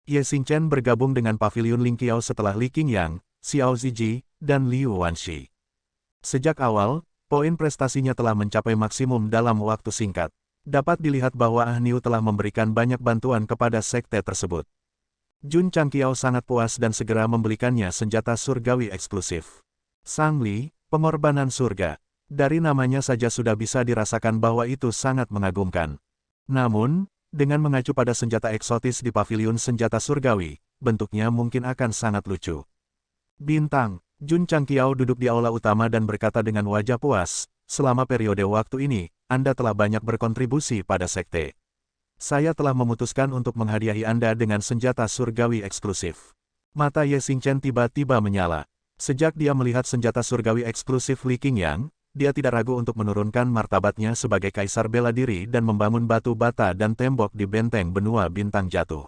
Ye Xingchen bergabung dengan Paviliun Lingqiao setelah Li Qingyang, Xiao Ziji, dan Liu Wanshi. Sejak awal, poin prestasinya telah mencapai maksimum dalam waktu singkat. Dapat dilihat bahwa Ah Niu telah memberikan banyak bantuan kepada sekte tersebut. Jun Changqiao sangat puas dan segera membelikannya senjata surgawi eksklusif. Sang Li, pengorbanan surga. Dari namanya saja sudah bisa dirasakan bahwa itu sangat mengagumkan. Namun, dengan mengacu pada senjata eksotis di paviliun senjata surgawi, bentuknya mungkin akan sangat lucu. Bintang, Jun Changqiao duduk di aula utama dan berkata dengan wajah puas, selama periode waktu ini, Anda telah banyak berkontribusi pada sekte. Saya telah memutuskan untuk menghadiahi Anda dengan senjata surgawi eksklusif. Mata Ye Xingchen tiba-tiba menyala. Sejak dia melihat senjata surgawi eksklusif Li Qingyang, dia tidak ragu untuk menurunkan martabatnya sebagai kaisar bela diri dan membangun batu bata dan tembok di benteng benua bintang jatuh.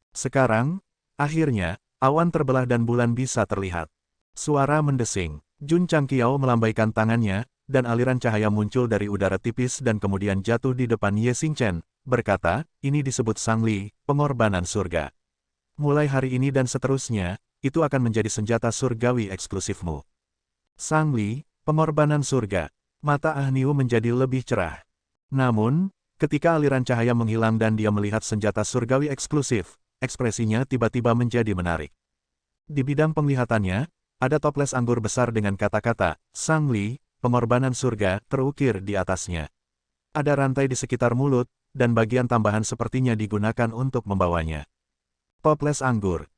Sekarang, akhirnya, awan terbelah dan bulan bisa terlihat. Suara mendesing. Jun Changqiao melambaikan tangannya, dan aliran cahaya muncul dari udara tipis dan kemudian jatuh di depan Ye Xingchen, berkata, ini disebut Sang Li, pengorbanan surga. Mulai hari ini dan seterusnya, itu akan menjadi senjata surgawi eksklusifmu. Sang Li, pengorbanan surga. Mata Ah Niu menjadi lebih cerah. Namun, ketika aliran cahaya menghilang dan dia melihat senjata surgawi eksklusif, ekspresinya tiba-tiba menjadi menarik. Di bidang penglihatannya, ada toples anggur besar dengan kata-kata, Sang Li, pengorbanan surga, terukir di atasnya. Ada rantai di sekitar mulut, dan bagian tambahan sepertinya digunakan untuk membawanya. Toples anggur,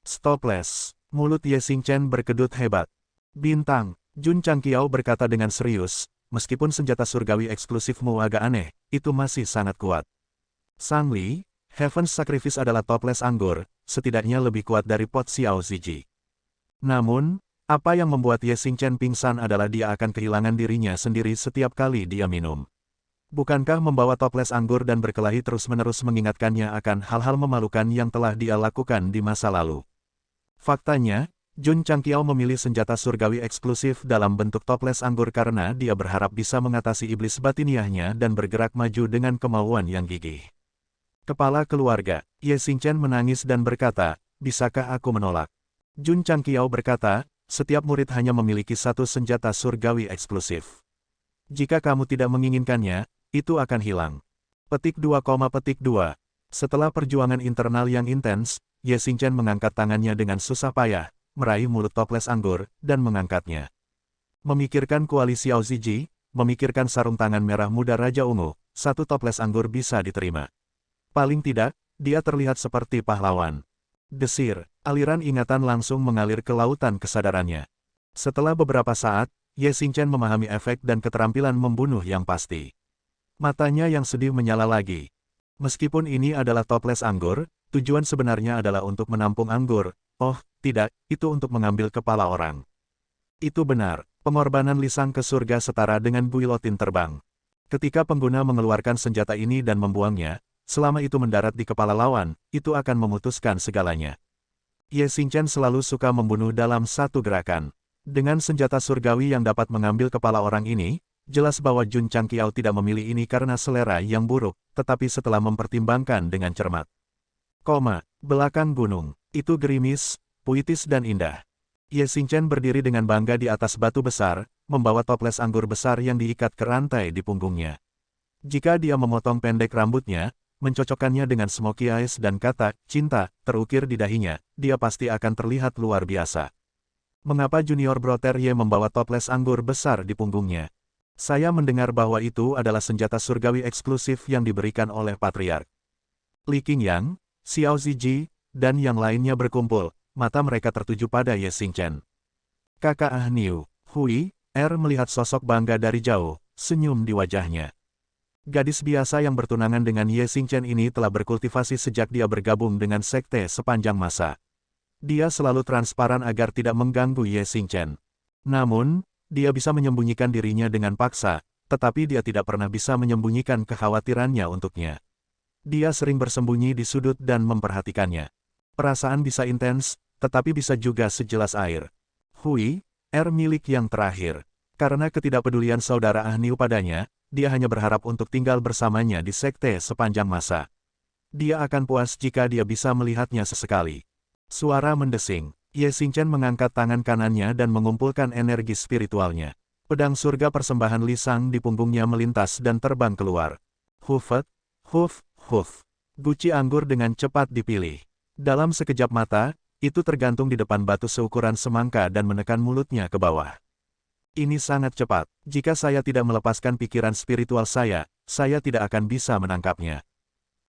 stoples. Mulut Ye Xingchen berkedut hebat. Bintang, Jun Changqiao berkata dengan serius, meskipun senjata surgawi eksklusifmu agak aneh, itu masih sangat kuat. Sang Li, Heaven's Sacrifice adalah toples anggur, setidaknya lebih kuat dari pot Xiao Ziji. Namun, apa yang membuat Ye Xingchen pingsan adalah dia akan kehilangan dirinya sendiri setiap kali dia minum. Bukankah membawa toples anggur dan berkelahi terus-menerus mengingatkannya akan hal-hal memalukan yang telah dia lakukan di masa lalu? Faktanya, Jun Changqiao memilih senjata surgawi eksklusif dalam bentuk toples anggur karena dia berharap bisa mengatasi iblis batiniahnya dan bergerak maju dengan kemauan yang gigih. Kepala keluarga, Ye Xingchen menangis dan berkata, bisakah aku menolak? Jun Changqiao berkata, setiap murid hanya memiliki satu senjata surgawi eksklusif. Jika kamu tidak menginginkannya, itu akan hilang. Petik 2, petik 2. Setelah perjuangan internal yang intens, Ye Xingchen mengangkat tangannya dengan susah payah, meraih mulut toples anggur, dan mengangkatnya. Memikirkan kualisi Xiao Ziji, memikirkan sarung tangan merah muda Raja Ungu, satu toples anggur bisa diterima. Paling tidak, dia terlihat seperti pahlawan. Desir, aliran ingatan langsung mengalir ke lautan kesadarannya. Setelah beberapa saat, Ye Xingchen memahami efek dan keterampilan membunuh yang pasti. Matanya yang sedih menyala lagi. Meskipun ini adalah toples anggur, tujuan sebenarnya adalah untuk menampung anggur. Oh, tidak, itu untuk mengambil kepala orang. Itu benar, pengorbanan lisan ke surga setara dengan guilotin terbang. Ketika pengguna mengeluarkan senjata ini dan membuangnya, selama itu mendarat di kepala lawan, itu akan memutuskan segalanya. Ye Xingchen selalu suka membunuh dalam satu gerakan. Dengan senjata surgawi yang dapat mengambil kepala orang ini, jelas bahwa Jun Changqiao tidak memilih ini karena selera yang buruk, tetapi setelah mempertimbangkan dengan cermat. Belakang gunung, itu gerimis, puitis dan indah. Ye Xingchen berdiri dengan bangga di atas batu besar, membawa toples anggur besar yang diikat ke rantai di punggungnya. Jika dia memotong pendek rambutnya, mencocokkannya dengan smoky eyes dan kata, cinta, terukir di dahinya, dia pasti akan terlihat luar biasa. Mengapa Junior Brother Ye membawa toples anggur besar di punggungnya? Saya mendengar bahwa itu adalah senjata surgawi eksklusif yang diberikan oleh Patriark. Li Qingyang, Xiao Ziji, dan yang lainnya berkumpul, mata mereka tertuju pada Ye Xingchen. Kakak Ah Niu, Hui, melihat sosok bangga dari jauh, senyum di wajahnya. Gadis biasa yang bertunangan dengan Ye Xingchen ini telah berkultivasi sejak dia bergabung dengan sekte sepanjang masa. Dia selalu transparan agar tidak mengganggu Ye Xingchen. Namun, dia bisa menyembunyikan dirinya dengan paksa, tetapi dia tidak pernah bisa menyembunyikan kekhawatirannya untuknya. Dia sering bersembunyi di sudut dan memperhatikannya. Perasaan bisa intens, tetapi bisa juga sejelas air. Hui, milik yang terakhir. Karena ketidakpedulian saudara Ah Niu padanya, dia hanya berharap untuk tinggal bersamanya di sekte sepanjang masa. Dia akan puas jika dia bisa melihatnya sesekali. Suara mendesing. Ye Xingchen mengangkat tangan kanannya dan mengumpulkan energi spiritualnya. Pedang surga persembahan Li Sang di punggungnya melintas dan terbang keluar. Hufet, huf, huf. Guci anggur dengan cepat dipilih. Dalam sekejap mata, itu tergantung di depan batu seukuran semangka dan menekan mulutnya ke bawah. Ini sangat cepat. Jika saya tidak melepaskan pikiran spiritual saya tidak akan bisa menangkapnya.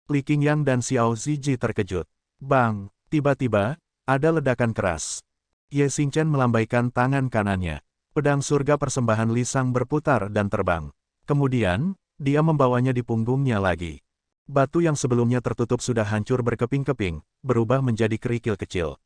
Li Qingyang dan Xiao Ziji terkejut. Bang! Tiba-tiba, ada ledakan keras. Ye Xingchen melambaikan tangan kanannya. Pedang surga persembahan Li Sang berputar dan terbang. Kemudian, dia membawanya di punggungnya lagi. Batu yang sebelumnya tertutup sudah hancur berkeping-keping, berubah menjadi kerikil kecil.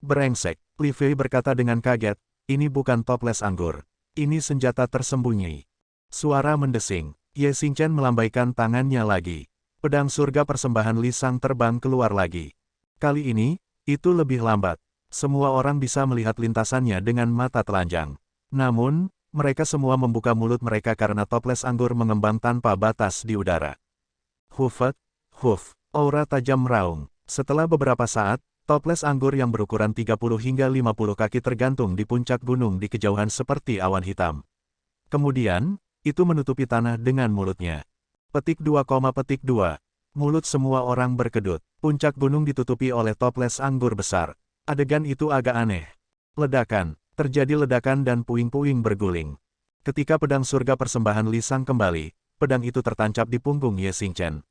Brengsek, Li Fei berkata dengan kaget, ini bukan toples anggur. Ini senjata tersembunyi. Suara mendesing. Ye Xingchen melambaikan tangannya lagi. Pedang surga persembahan Li Sang terbang keluar lagi. Kali ini, itu lebih lambat. Semua orang bisa melihat lintasannya dengan mata telanjang. Namun, mereka semua membuka mulut mereka karena toples anggur mengembang tanpa batas di udara. Hufet, huf, aura tajam meraung. Setelah beberapa saat, toples anggur yang berukuran 30 hingga 50 kaki tergantung di puncak gunung di kejauhan seperti awan hitam. Kemudian, itu menutupi tanah dengan mulutnya. Petik 2, petik 2. Mulut semua orang berkedut. Puncak gunung ditutupi oleh toples anggur besar. Adegan itu agak aneh. Ledakan. Terjadi ledakan dan puing-puing berguling. Ketika pedang surga persembahan Li Sang kembali, pedang itu tertancap di punggung Ye Xingchen.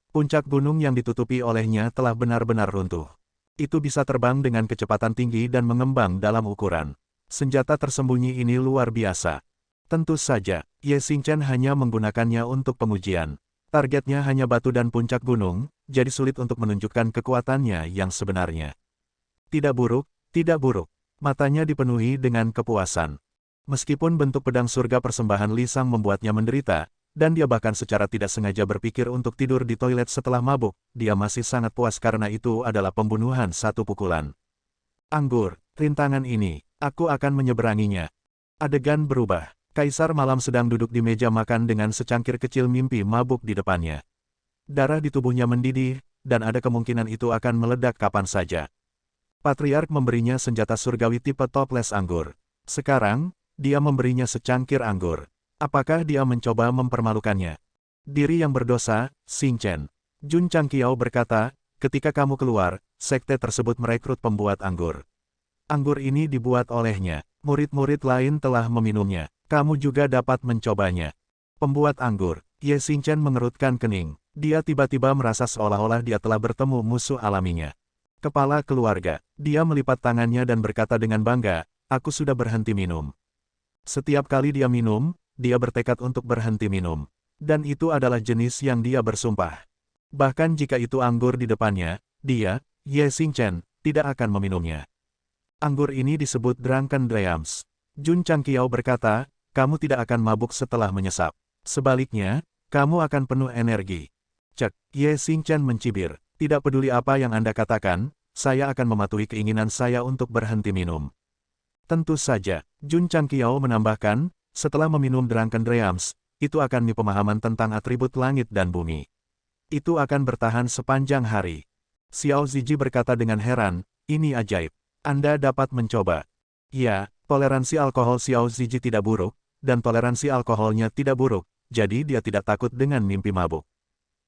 Puncak gunung yang ditutupi olehnya telah benar-benar runtuh. Itu bisa terbang dengan kecepatan tinggi dan mengembang dalam ukuran. Senjata tersembunyi ini luar biasa. Tentu saja, Ye Xingchen hanya menggunakannya untuk pengujian. Targetnya hanya batu dan puncak gunung, jadi sulit untuk menunjukkan kekuatannya yang sebenarnya. Tidak buruk, tidak buruk. Matanya dipenuhi dengan kepuasan. Meskipun bentuk pedang surga persembahan Li Sang membuatnya menderita, dan dia bahkan secara tidak sengaja berpikir untuk tidur di toilet setelah mabuk, dia masih sangat puas karena itu adalah pembunuhan satu pukulan. Anggur, rintangan ini, aku akan menyeberanginya. Adegan berubah. Kaisar Malam sedang duduk di meja makan dengan secangkir kecil mimpi mabuk di depannya. Darah di tubuhnya mendidih, dan ada kemungkinan itu akan meledak kapan saja. Patriark memberinya senjata surgawi tipe toples anggur. Sekarang, dia memberinya secangkir anggur. Apakah dia mencoba mempermalukannya? Diri yang berdosa, Xingchen. Jun Changqiao berkata, ketika kamu keluar, sekte tersebut merekrut pembuat anggur. Anggur ini dibuat olehnya. Murid-murid lain telah meminumnya. Kamu juga dapat mencobanya. Pembuat anggur. Ye Xingchen mengerutkan kening. Dia tiba-tiba merasa seolah-olah dia telah bertemu musuh alaminya. Kepala keluarga. Dia melipat tangannya dan berkata dengan bangga, aku sudah berhenti minum. Setiap kali dia minum, dia bertekad untuk berhenti minum. Dan itu adalah jenis yang dia bersumpah. Bahkan jika itu anggur di depannya, dia, Ye Xingchen, tidak akan meminumnya. Anggur ini disebut Drunken Dreams. Jun Changqiao berkata, kamu tidak akan mabuk setelah menyesap. Sebaliknya, kamu akan penuh energi. Cek, Ye Xingchen mencibir. Tidak peduli apa yang Anda katakan, saya akan mematuhi keinginan saya untuk berhenti minum. Tentu saja, Jun Changqiao menambahkan, setelah meminum Drunken Dreams, itu akan pemahaman tentang atribut langit dan bumi. Itu akan bertahan sepanjang hari. Xiao Ziji berkata dengan heran, ini ajaib. Anda dapat mencoba. Ya, toleransi alkohol Xiao Ziji tidak buruk, dan toleransi alkoholnya tidak buruk, jadi dia tidak takut dengan mimpi mabuk.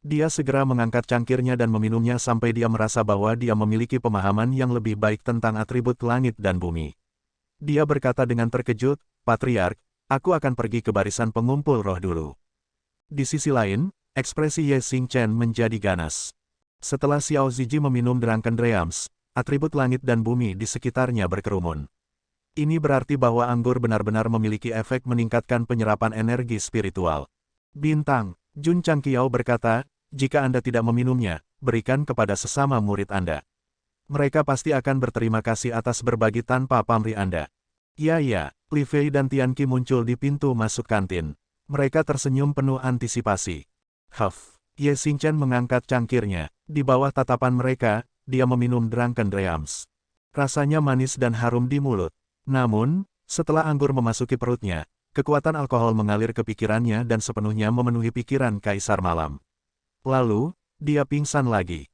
Dia segera mengangkat cangkirnya dan meminumnya sampai dia merasa bahwa dia memiliki pemahaman yang lebih baik tentang atribut langit dan bumi. Dia berkata dengan terkejut, Patriark, aku akan pergi ke barisan pengumpul roh dulu. Di sisi lain, ekspresi Ye Xingchen menjadi ganas. Setelah Xiao Ziji meminum Drunken Dreams, atribut langit dan bumi di sekitarnya berkerumun. Ini berarti bahwa anggur benar-benar memiliki efek meningkatkan penyerapan energi spiritual. Bintang, Jun Changqiao berkata, jika Anda tidak meminumnya, berikan kepada sesama murid Anda. Mereka pasti akan berterima kasih atas berbagi tanpa pamrih Anda. Ya, Li Fei dan Tian Qi muncul di pintu masuk kantin. Mereka tersenyum penuh antisipasi. Huff, Ye Xingchen mengangkat cangkirnya. Di bawah tatapan mereka, dia meminum Drunken Dreams. Rasanya manis dan harum di mulut. Namun, setelah anggur memasuki perutnya, kekuatan alkohol mengalir ke pikirannya dan sepenuhnya memenuhi pikiran Kaisar Malam. Lalu, dia pingsan lagi.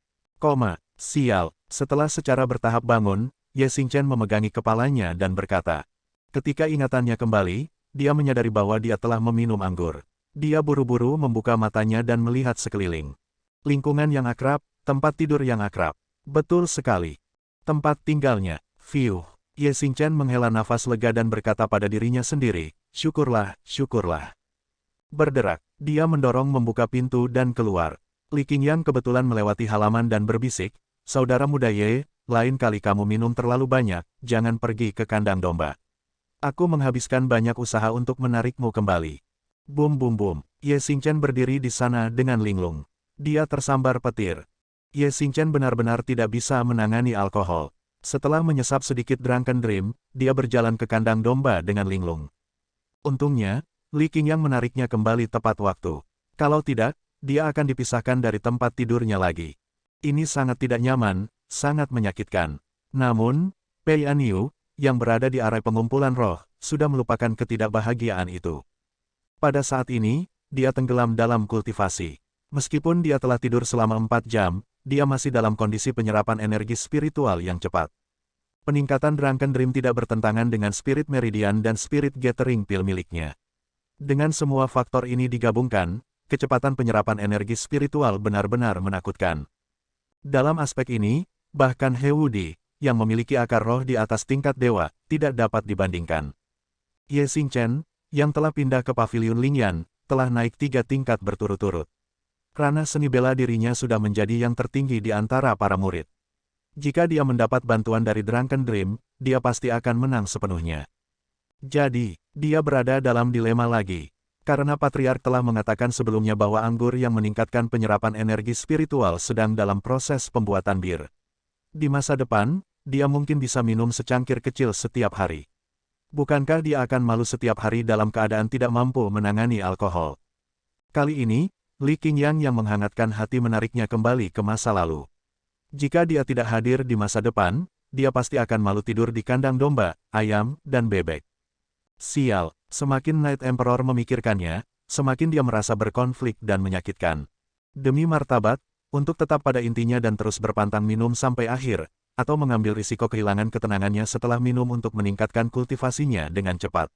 Sial, setelah secara bertahap bangun, Ye Xingchen memegangi kepalanya dan berkata. Ketika ingatannya kembali, dia menyadari bahwa dia telah meminum anggur. Dia buru-buru membuka matanya dan melihat sekeliling. Lingkungan yang akrab, tempat tidur yang akrab. Betul sekali. Tempat tinggalnya. Fiuh. Ye Xingchen menghela nafas lega dan berkata pada dirinya sendiri, syukurlah, syukurlah. Berderak, dia mendorong membuka pintu dan keluar. Li Qingyang kebetulan melewati halaman dan berbisik, saudara muda Ye, lain kali kamu minum terlalu banyak, jangan pergi ke kandang domba. Aku menghabiskan banyak usaha untuk menarikmu kembali. Bum bum bum, Ye Xingchen berdiri di sana dengan linglung. Dia tersambar petir. Ye Xingchen benar-benar tidak bisa menangani alkohol. Setelah menyesap sedikit drunken dream, dia berjalan ke kandang domba dengan linglung. Untungnya, Li Qingyang menariknya kembali tepat waktu. Kalau tidak, dia akan dipisahkan dari tempat tidurnya lagi. Ini sangat tidak nyaman, sangat menyakitkan. Namun, Pei Anyu, yang berada di area pengumpulan roh, sudah melupakan ketidakbahagiaan itu. Pada saat ini, dia tenggelam dalam kultivasi. Meskipun dia telah tidur selama 4 jam, dia masih dalam kondisi penyerapan energi spiritual yang cepat. Peningkatan Drunken Dream tidak bertentangan dengan Spirit Meridian dan Spirit Gathering Pill miliknya. Dengan semua faktor ini digabungkan, kecepatan penyerapan energi spiritual benar-benar menakutkan. Dalam aspek ini, bahkan He Wudi, yang memiliki akar roh di atas tingkat dewa, tidak dapat dibandingkan. Ye Xingchen, yang telah pindah ke Paviliun Lingyan, telah naik 3 tingkat berturut-turut. Ranah seni bela dirinya sudah menjadi yang tertinggi di antara para murid. Jika dia mendapat bantuan dari Drunken Dream, dia pasti akan menang sepenuhnya. Jadi, dia berada dalam dilema lagi. Karena Patriark telah mengatakan sebelumnya bahwa anggur yang meningkatkan penyerapan energi spiritual sedang dalam proses pembuatan bir. Di masa depan, dia mungkin bisa minum secangkir kecil setiap hari. Bukankah dia akan malu setiap hari dalam keadaan tidak mampu menangani alkohol? Kali ini, Li Qingyang yang menghangatkan hati menariknya kembali ke masa lalu. Jika dia tidak hadir di masa depan, dia pasti akan malu tidur di kandang domba, ayam, dan bebek. Sial, semakin Night Emperor memikirkannya, semakin dia merasa berkonflik dan menyakitkan. Demi martabat, untuk tetap pada intinya dan terus berpantang minum sampai akhir, atau mengambil risiko kehilangan ketenangannya setelah minum untuk meningkatkan kultivasinya dengan cepat.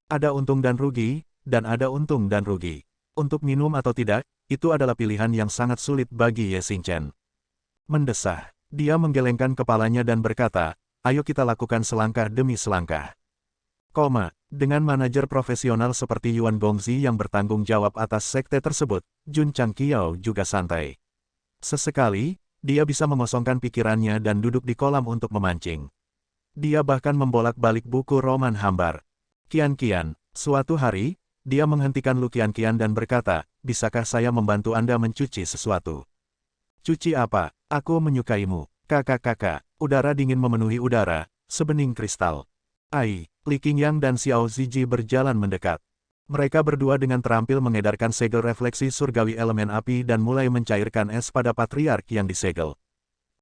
Ada untung dan rugi, dan ada untung dan rugi. Untuk minum atau tidak, itu adalah pilihan yang sangat sulit bagi Ye Xingchen. Mendesah, dia menggelengkan kepalanya dan berkata, ayo kita lakukan selangkah demi selangkah. Dengan manajer profesional seperti Yuan Gongzi yang bertanggung jawab atas sekte tersebut, Jun Changqiao juga santai. Sesekali, dia bisa mengosongkan pikirannya dan duduk di kolam untuk memancing. Dia bahkan membolak-balik buku roman hambar. Qian, suatu hari, dia menghentikan Lu Qian dan berkata, bisakah saya membantu Anda mencuci sesuatu? Cuci apa? Aku menyukaimu. Kakak, udara dingin memenuhi udara, sebening kristal. Li Qingyang dan Xiao Ziji berjalan mendekat. Mereka berdua dengan terampil mengedarkan segel refleksi surgawi elemen api dan mulai mencairkan es pada Patriark yang disegel.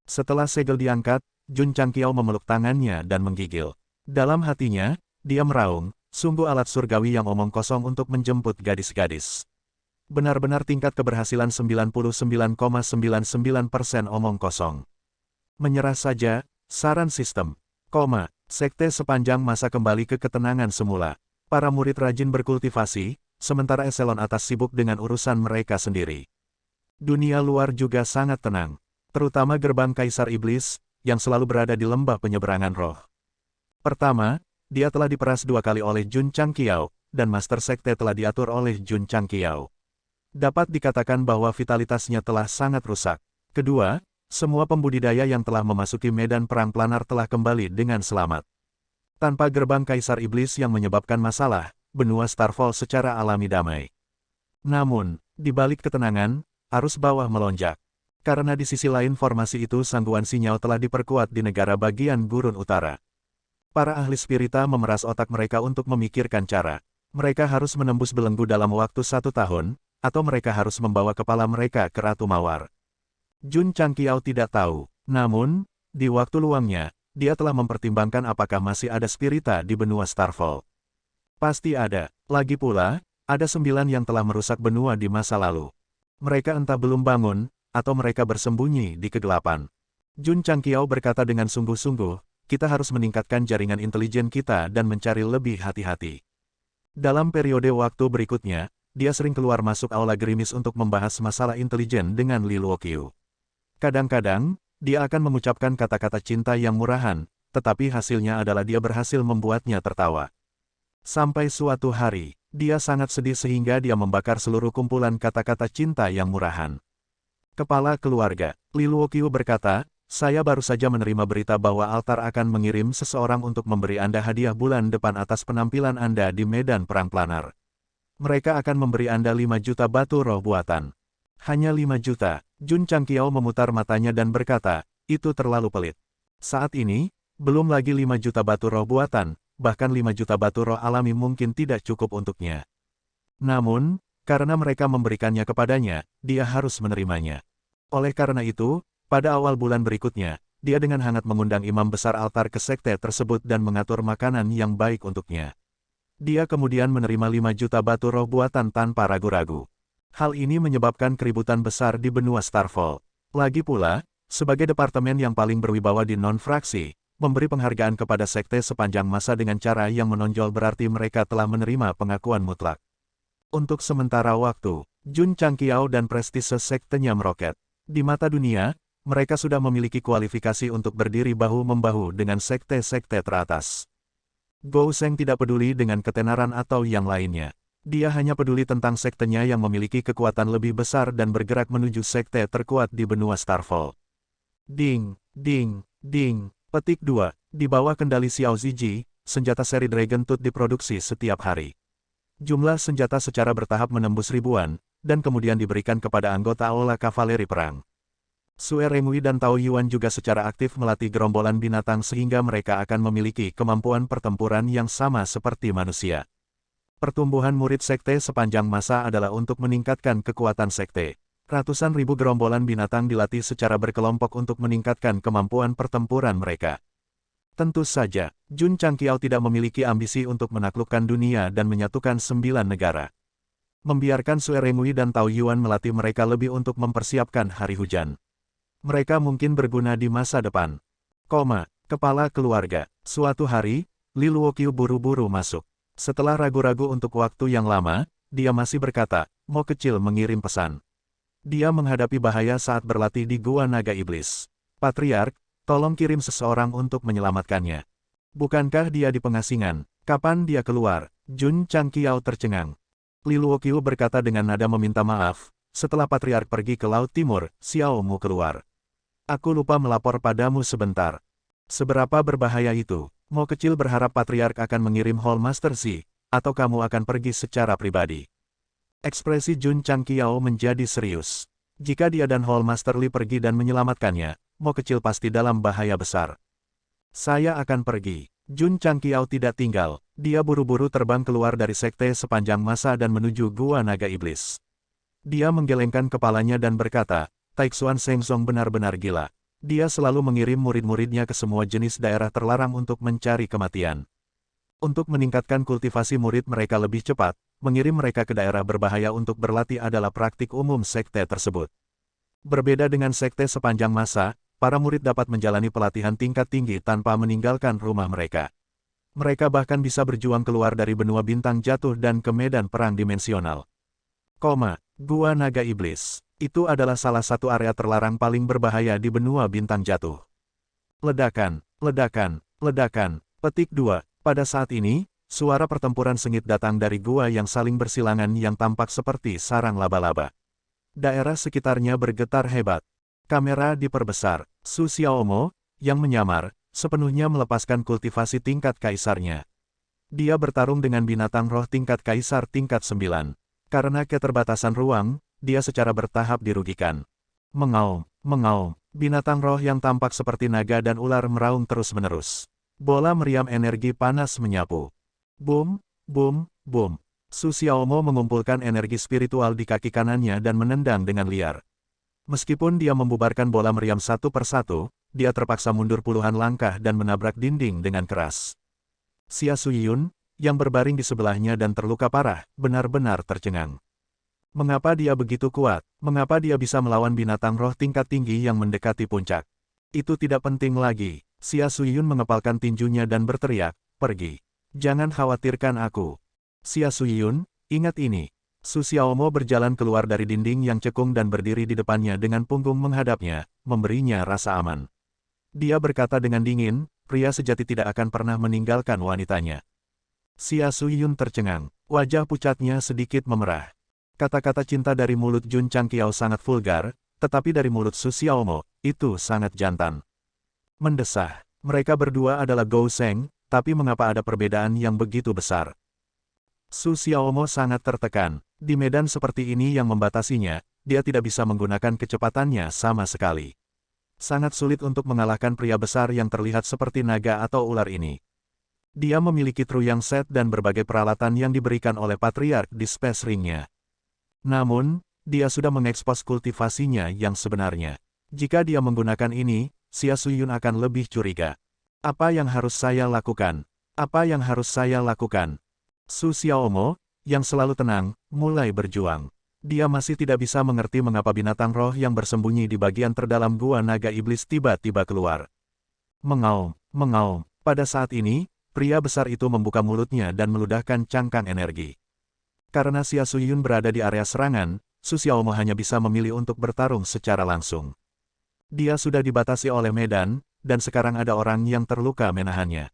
Setelah segel diangkat, Jun Changqiao memeluk tangannya dan menggigil. Dalam hatinya, dia meraung, sungguh alat surgawi yang omong kosong untuk menjemput gadis-gadis. Benar-benar tingkat keberhasilan 99,99% omong kosong. Menyerah saja, saran sistem. Sekte sepanjang masa kembali ke ketenangan semula. Para murid rajin berkultivasi, sementara eselon atas sibuk dengan urusan mereka sendiri. Dunia luar juga sangat tenang. Terutama gerbang Kaisar Iblis, yang selalu berada di lembah penyeberangan roh. Pertama, dia telah diperas 2 kali oleh Jun Changqiao, dan Master Sekte telah diatur oleh Jun Changqiao. Dapat dikatakan bahwa vitalitasnya telah sangat rusak. Kedua, semua pembudidaya yang telah memasuki medan perang planar telah kembali dengan selamat. Tanpa gerbang Kaisar Iblis yang menyebabkan masalah, benua Starfall secara alami damai. Namun, di balik ketenangan, arus bawah melonjak. Karena di sisi lain formasi itu sangguan sinyal telah diperkuat di negara bagian gurun utara. Para ahli spirita memeras otak mereka untuk memikirkan cara. Mereka harus menembus belenggu dalam waktu 1 tahun, atau mereka harus membawa kepala mereka ke Ratu Mawar. Jun Changqiao tidak tahu, namun, di waktu luangnya, dia telah mempertimbangkan apakah masih ada spirita di benua Starfall. Pasti ada, lagi pula, ada 9 yang telah merusak benua di masa lalu. Mereka entah belum bangun, atau mereka bersembunyi di kegelapan. Jun Changqiao berkata dengan sungguh-sungguh, kita harus meningkatkan jaringan intelijen kita dan mencari lebih hati-hati. Dalam periode waktu berikutnya, dia sering keluar masuk aula gerimis untuk membahas masalah intelijen dengan Li Luoqiu. Kadang-kadang, dia akan mengucapkan kata-kata cinta yang murahan, tetapi hasilnya adalah dia berhasil membuatnya tertawa. Sampai suatu hari, dia sangat sedih sehingga dia membakar seluruh kumpulan kata-kata cinta yang murahan. Kepala keluarga, Li Luoqiu berkata, saya baru saja menerima berita bahwa altar akan mengirim seseorang untuk memberi Anda hadiah bulan depan atas penampilan Anda di medan perang planar. Mereka akan memberi Anda 5 juta batu roh buatan. Hanya 5 juta, Jun Changqiao memutar matanya dan berkata, itu terlalu pelit. Saat ini, belum lagi 5 juta batu roh buatan, bahkan 5 juta batu roh alami mungkin tidak cukup untuknya. Namun, karena mereka memberikannya kepadanya, dia harus menerimanya. Oleh karena itu, pada awal bulan berikutnya, dia dengan hangat mengundang imam besar altar ke sekte tersebut dan mengatur makanan yang baik untuknya. Dia kemudian menerima 5 juta batu roh buatan tanpa ragu-ragu. Hal ini menyebabkan keributan besar di benua Starfall. Lagi pula, sebagai departemen yang paling berwibawa di non-fraksi, memberi penghargaan kepada sekte sepanjang masa dengan cara yang menonjol berarti mereka telah menerima pengakuan mutlak. Untuk sementara waktu, Jun Changqiao dan prestise sektenya meroket. Di mata dunia, mereka sudah memiliki kualifikasi untuk berdiri bahu-membahu dengan sekte-sekte teratas. Gou Sheng tidak peduli dengan ketenaran atau yang lainnya. Dia hanya peduli tentang sektenya yang memiliki kekuatan lebih besar dan bergerak menuju sekte terkuat di benua Starfall. Ding, ding, ding. Petik 2. Di bawah kendali Xiao Ziji, senjata seri Dragon Tooth diproduksi setiap hari. Jumlah senjata secara bertahap menembus ribuan, dan kemudian diberikan kepada anggota aula kavaleri perang. Sue Rengui dan Tao Yuan juga secara aktif melatih gerombolan binatang sehingga mereka akan memiliki kemampuan pertempuran yang sama seperti manusia. Pertumbuhan murid sekte sepanjang masa adalah untuk meningkatkan kekuatan sekte. Ratusan ribu gerombolan binatang dilatih secara berkelompok untuk meningkatkan kemampuan pertempuran mereka. Tentu saja, Jun Changqiao tidak memiliki ambisi untuk menaklukkan dunia dan menyatukan 9 negara. Membiarkan Sue Rengui dan Tao Yuan melatih mereka lebih untuk mempersiapkan hari hujan. Mereka mungkin berguna di masa depan. Kepala keluarga. Suatu hari, Li Luoqiu buru-buru masuk. Setelah ragu-ragu untuk waktu yang lama, dia masih berkata, Mo kecil mengirim pesan. Dia menghadapi bahaya saat berlatih di Gua Naga Iblis. Patriark, tolong kirim seseorang untuk menyelamatkannya. Bukankah dia di pengasingan? Kapan dia keluar? Jun Changqiao tercengang. Li Luoqiu berkata dengan nada meminta maaf, setelah Patriark pergi ke Laut Timur, Xiao Mu keluar. Aku lupa melapor padamu sebentar. Seberapa berbahaya itu? Mo kecil berharap Patriark akan mengirim Hallmaster Z, atau kamu akan pergi secara pribadi. Ekspresi Jun Changqiao menjadi serius. Jika dia dan Hallmaster Li pergi dan menyelamatkannya, Mo kecil pasti dalam bahaya besar. Saya akan pergi. Jun Changqiao tidak tinggal. Dia buru-buru terbang keluar dari sekte sepanjang masa dan menuju Gua Naga Iblis. Dia menggelengkan kepalanya dan berkata, Taixuan Shengzong benar-benar gila. Dia selalu mengirim murid-muridnya ke semua jenis daerah terlarang untuk mencari kematian. Untuk meningkatkan kultivasi murid mereka lebih cepat, mengirim mereka ke daerah berbahaya untuk berlatih adalah praktik umum sekte tersebut. Berbeda dengan sekte sepanjang masa, para murid dapat menjalani pelatihan tingkat tinggi tanpa meninggalkan rumah mereka. Mereka bahkan bisa berjuang keluar dari benua bintang jatuh dan ke medan perang dimensional. Gua Naga Iblis. Itu adalah salah satu area terlarang paling berbahaya di benua bintang jatuh. Ledakan, ledakan, ledakan. Petik 2. Pada saat ini, suara pertempuran sengit datang dari gua yang saling bersilangan yang tampak seperti sarang laba-laba. Daerah sekitarnya bergetar hebat. Kamera diperbesar. Su Xiaomo, yang menyamar, sepenuhnya melepaskan kultivasi tingkat kaisarnya. Dia bertarung dengan binatang roh tingkat kaisar tingkat 9. Karena keterbatasan ruang, dia secara bertahap dirugikan. Mengaum, mengaum, binatang roh yang tampak seperti naga dan ular meraung terus-menerus. Bola meriam energi panas menyapu. Boom, boom, boom. Su Xiaomo mengumpulkan energi spiritual di kaki kanannya dan menendang dengan liar. Meskipun dia membubarkan bola meriam satu persatu, dia terpaksa mundur puluhan langkah dan menabrak dinding dengan keras. Xia Suyun, yang berbaring di sebelahnya dan terluka parah, benar-benar tercengang. Mengapa dia begitu kuat? Mengapa dia bisa melawan binatang roh tingkat tinggi yang mendekati puncak? Itu tidak penting lagi. Xia Suyun mengepalkan tinjunya dan berteriak, pergi. Jangan khawatirkan aku. Xia Suyun, ingat ini. Su Xiaomo berjalan keluar dari dinding yang cekung dan berdiri di depannya dengan punggung menghadapnya, memberinya rasa aman. Dia berkata dengan dingin, pria sejati tidak akan pernah meninggalkan wanitanya. Xia Suyun tercengang. Wajah pucatnya sedikit memerah. Kata-kata cinta dari mulut Jun Changqiao sangat vulgar, tetapi dari mulut Su Xiaomo, itu sangat jantan. Mendesah. Mereka berdua adalah Gou Sheng, tapi mengapa ada perbedaan yang begitu besar? Su Xiaomo sangat tertekan. Di medan seperti ini yang membatasinya, dia tidak bisa menggunakan kecepatannya sama sekali. Sangat sulit untuk mengalahkan pria besar yang terlihat seperti naga atau ular ini. Dia memiliki Truyang Set dan berbagai peralatan yang diberikan oleh Patriark di Space Ring-nya. Namun, dia sudah mengekspos kultivasinya yang sebenarnya. Jika dia menggunakan ini, Xia Suyun akan lebih curiga. Apa yang harus saya lakukan? Apa yang harus saya lakukan? Su Xiaomo, yang selalu tenang, mulai berjuang. Dia masih tidak bisa mengerti mengapa binatang roh yang bersembunyi di bagian terdalam gua naga iblis tiba-tiba keluar. Mengaum, mengaum. Pada saat ini, pria besar itu membuka mulutnya dan meludahkan cangkang energi. Karena Xia Suyun berada di area serangan, Su Xiaomo hanya bisa memilih untuk bertarung secara langsung. Dia sudah dibatasi oleh medan, dan sekarang ada orang yang terluka menahannya.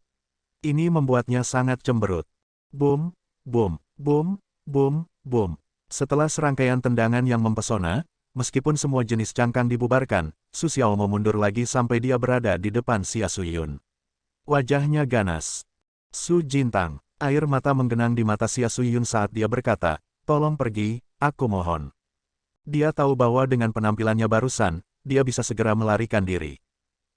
Ini membuatnya sangat cemberut. Boom, boom, boom, boom, boom. Setelah serangkaian tendangan yang mempesona, meskipun semua jenis cangkang dibubarkan, Su Xiaomo mundur lagi sampai dia berada di depan Xia Suyun. Wajahnya ganas. Su Jintang, air mata menggenang di mata Xia Suyun saat dia berkata, tolong pergi, aku mohon. Dia tahu bahwa dengan penampilannya barusan, dia bisa segera melarikan diri.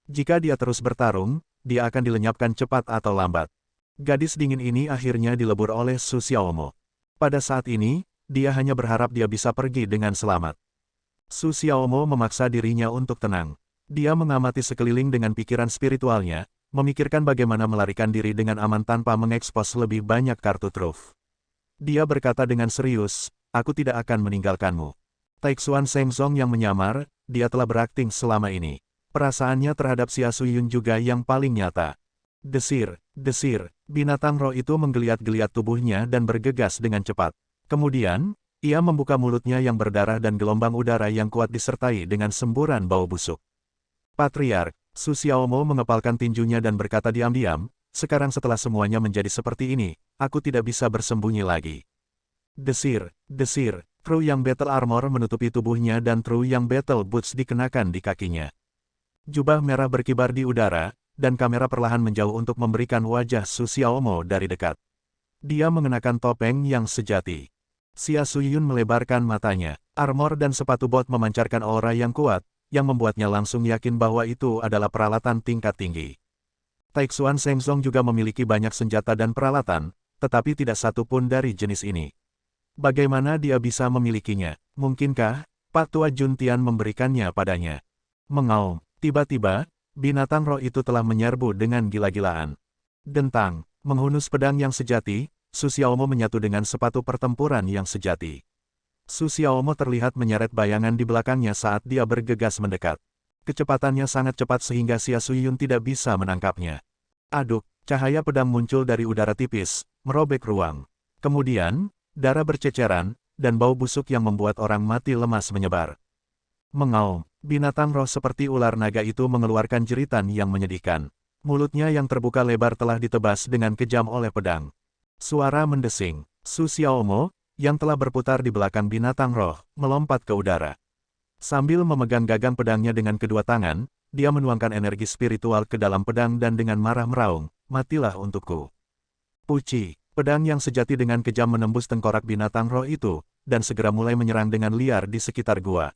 Jika dia terus bertarung, dia akan dilenyapkan cepat atau lambat. Gadis dingin ini akhirnya dilebur oleh Su Xiaomo. Pada saat ini, dia hanya berharap dia bisa pergi dengan selamat. Su Xiaomo memaksa dirinya untuk tenang. Dia mengamati sekeliling dengan pikiran spiritualnya, memikirkan bagaimana melarikan diri dengan aman tanpa mengekspos lebih banyak kartu truf. Dia berkata dengan serius, aku tidak akan meninggalkanmu. Taixuan Shengzong yang menyamar, dia telah berakting selama ini. Perasaannya terhadap Xia Suyun juga yang paling nyata. Desir, desir, binatang roh itu menggeliat-geliat tubuhnya dan bergegas dengan cepat. Kemudian, ia membuka mulutnya yang berdarah dan gelombang udara yang kuat disertai dengan semburan bau busuk. Patriark, Su Xiaomo mengepalkan tinjunya dan berkata diam-diam, sekarang setelah semuanya menjadi seperti ini, aku tidak bisa bersembunyi lagi. Desir, desir, Truyang Battle Armor menutupi tubuhnya dan Truyang Battle Boots dikenakan di kakinya. Jubah merah berkibar di udara, dan kamera perlahan menjauh untuk memberikan wajah Su Xiaomo dari dekat. Dia mengenakan topeng yang sejati. Xia Suyun melebarkan matanya. Armor dan sepatu bot memancarkan aura yang kuat, yang membuatnya langsung yakin bahwa itu adalah peralatan tingkat tinggi. Taixuan Shengzong juga memiliki banyak senjata dan peralatan, tetapi tidak satu pun dari jenis ini. Bagaimana dia bisa memilikinya? Mungkinkah Pak Tua Juntian memberikannya padanya? Mengaum. Tiba-tiba, binatang roh itu telah menyerbu dengan gila-gilaan. Dentang, menghunus pedang yang sejati, Su Xiaomo menyatu dengan sepatu pertempuran yang sejati. Su Xiaomo terlihat menyeret bayangan di belakangnya saat dia bergegas mendekat. Kecepatannya sangat cepat sehingga Xia Suyun tidak bisa menangkapnya. Aduk, cahaya pedang muncul dari udara tipis, merobek ruang. Kemudian, darah berceceran, dan bau busuk yang membuat orang mati lemas menyebar. Mengaum, binatang roh seperti ular naga itu mengeluarkan jeritan yang menyedihkan. Mulutnya yang terbuka lebar telah ditebas dengan kejam oleh pedang. Suara mendesing. Su Xiaomo, yang telah berputar di belakang binatang roh, melompat ke udara. Sambil memegang gagang pedangnya dengan kedua tangan, dia menuangkan energi spiritual ke dalam pedang dan dengan marah meraung, matilah untukku. Puci. Pedang yang sejati dengan kejam menembus tengkorak binatang roh itu, dan segera mulai menyerang dengan liar di sekitar gua.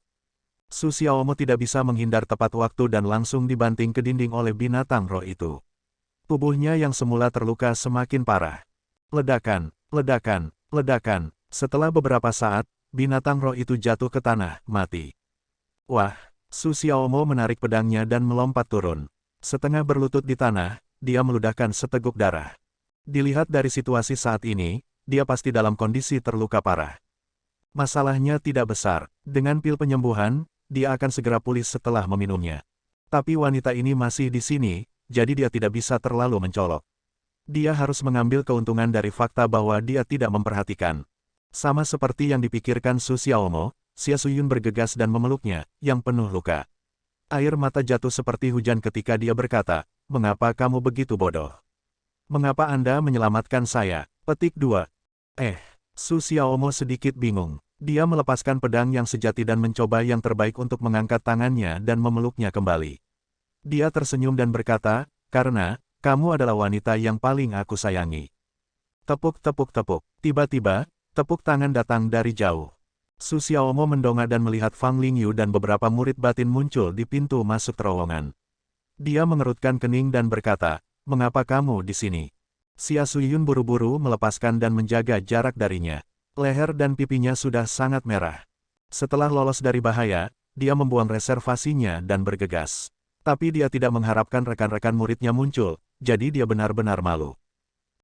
Su Xiaomo tidak bisa menghindar tepat waktu dan langsung dibanting ke dinding oleh binatang roh itu. Tubuhnya yang semula terluka semakin parah. Ledakan, ledakan, ledakan. Setelah beberapa saat, binatang roh itu jatuh ke tanah, mati. Wah, Su Xiaomo menarik pedangnya dan melompat turun. Setengah berlutut di tanah, dia meludahkan seteguk darah. Dilihat dari situasi saat ini, dia pasti dalam kondisi terluka parah. Masalahnya tidak besar. Dengan pil penyembuhan, dia akan segera pulih setelah meminumnya. Tapi wanita ini masih di sini, jadi dia tidak bisa terlalu mencolok. Dia harus mengambil keuntungan dari fakta bahwa dia tidak memperhatikan. Sama seperti yang dipikirkan Su Xiaomo, Xia Suyun bergegas dan memeluknya, yang penuh luka. Air mata jatuh seperti hujan ketika dia berkata, "Mengapa kamu begitu bodoh? Mengapa Anda menyelamatkan saya?" Petik 2. Su Xiaomo sedikit bingung. Dia melepaskan pedang yang sejati dan mencoba yang terbaik untuk mengangkat tangannya dan memeluknya kembali. Dia tersenyum dan berkata, "Karena, kamu adalah wanita yang paling aku sayangi." Tepuk tepuk tepuk. Tiba-tiba, tepuk tangan datang dari jauh. Su Xiaomo mendongak dan melihat Fang Lingyu dan beberapa murid batin muncul di pintu masuk terowongan. Dia mengerutkan kening dan berkata, "Mengapa kamu di sini?" Xia Suyun buru-buru melepaskan dan menjaga jarak darinya. Leher dan pipinya sudah sangat merah. Setelah lolos dari bahaya, dia membuang reservasinya dan bergegas. Tapi dia tidak mengharapkan rekan-rekan muridnya muncul, jadi dia benar-benar malu.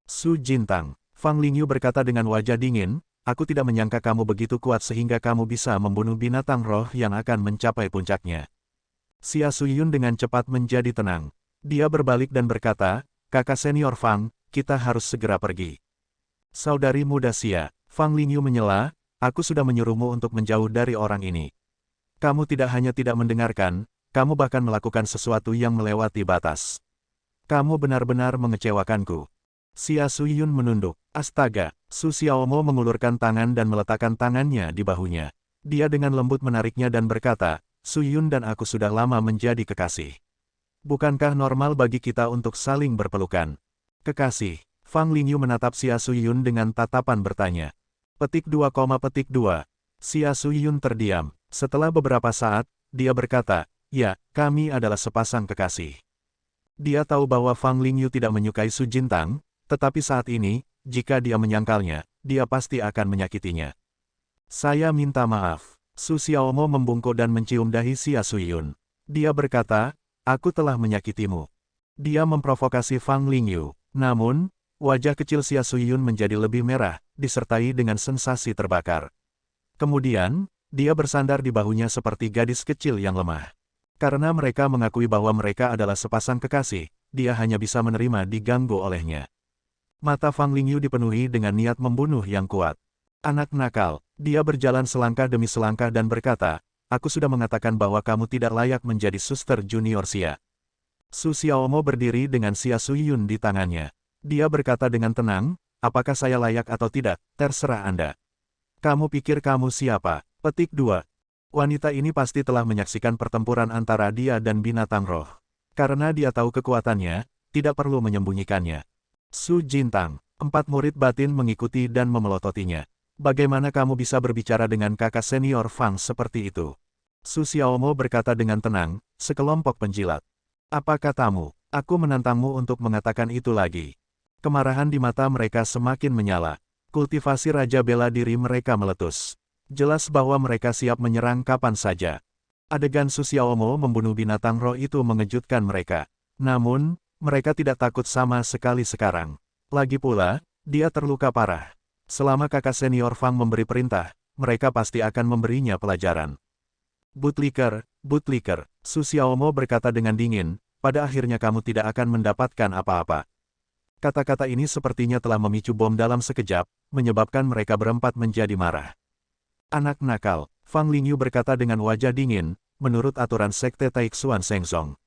Su Jintang, Fang Lingyu berkata dengan wajah dingin, "Aku tidak menyangka kamu begitu kuat sehingga kamu bisa membunuh binatang roh yang akan mencapai puncaknya." Xia Suyun dengan cepat menjadi tenang. Dia berbalik dan berkata, "Kakak senior Fang, kita harus segera pergi." "Saudari muda Xia," Fang Lingyu menyela, "aku sudah menyuruhmu untuk menjauh dari orang ini. Kamu tidak hanya tidak mendengarkan, kamu bahkan melakukan sesuatu yang melewati batas. Kamu benar-benar mengecewakanku." Xia Suyun menunduk. Astaga, Su Xiaomo mengulurkan tangan dan meletakkan tangannya di bahunya. Dia dengan lembut menariknya dan berkata, "Suyun dan aku sudah lama menjadi kekasih. Bukankah normal bagi kita untuk saling berpelukan?" "Kekasih?" Fang Lingyu menatap Xia Suyun dengan tatapan bertanya. Petik 2, Xia Suyun terdiam. Setelah beberapa saat, dia berkata, "Ya, kami adalah sepasang kekasih." Dia tahu bahwa Fang Lingyu tidak menyukai Su Jintang, tetapi saat ini, jika dia menyangkalnya, dia pasti akan menyakitinya. "Saya minta maaf." Su Xiaomo membungkuk dan mencium dahi Xia Suyun. Dia berkata, "Aku telah menyakitimu." Dia memprovokasi Fang Lingyu. Namun, wajah kecil Xia Suyun menjadi lebih merah, disertai dengan sensasi terbakar. Kemudian, dia bersandar di bahunya seperti gadis kecil yang lemah. Karena mereka mengakui bahwa mereka adalah sepasang kekasih, dia hanya bisa menerima diganggu olehnya. Mata Fang Lingyu dipenuhi dengan niat membunuh yang kuat. "Anak nakal." Dia berjalan selangkah demi selangkah dan berkata, "Aku sudah mengatakan bahwa kamu tidak layak menjadi suster junior Xia." Su Xiaomo berdiri dengan Xia Suyun di tangannya. Dia berkata dengan tenang, "Apakah saya layak atau tidak, terserah Anda." "Kamu pikir kamu siapa?" Petik 2. Wanita ini pasti telah menyaksikan pertempuran antara dia dan binatang roh. Karena dia tahu kekuatannya, tidak perlu menyembunyikannya. Su Jintang, 4 murid batin mengikuti dan memelototinya. "Bagaimana kamu bisa berbicara dengan kakak senior Fang seperti itu?" Su Xiaomo berkata dengan tenang, "Sekelompok penjilat." "Apa katamu? Aku menantangmu untuk mengatakan itu lagi." Kemarahan di mata mereka semakin menyala. Kultivasi raja bela diri mereka meletus. Jelas bahwa mereka siap menyerang kapan saja. Adegan Su Xiaomo membunuh binatang roh itu mengejutkan mereka. Namun, mereka tidak takut sama sekali sekarang. Lagi pula, dia terluka parah. Selama kakak senior Fang memberi perintah, mereka pasti akan memberinya pelajaran. Bootlicker, Su Xiaomo berkata dengan dingin, "Pada akhirnya kamu tidak akan mendapatkan apa-apa." Kata-kata ini sepertinya telah memicu bom dalam sekejap, menyebabkan mereka berempat menjadi marah. "Anak nakal," Fang Lingyu berkata dengan wajah dingin, "menurut aturan sekte Taixuan Shengzong.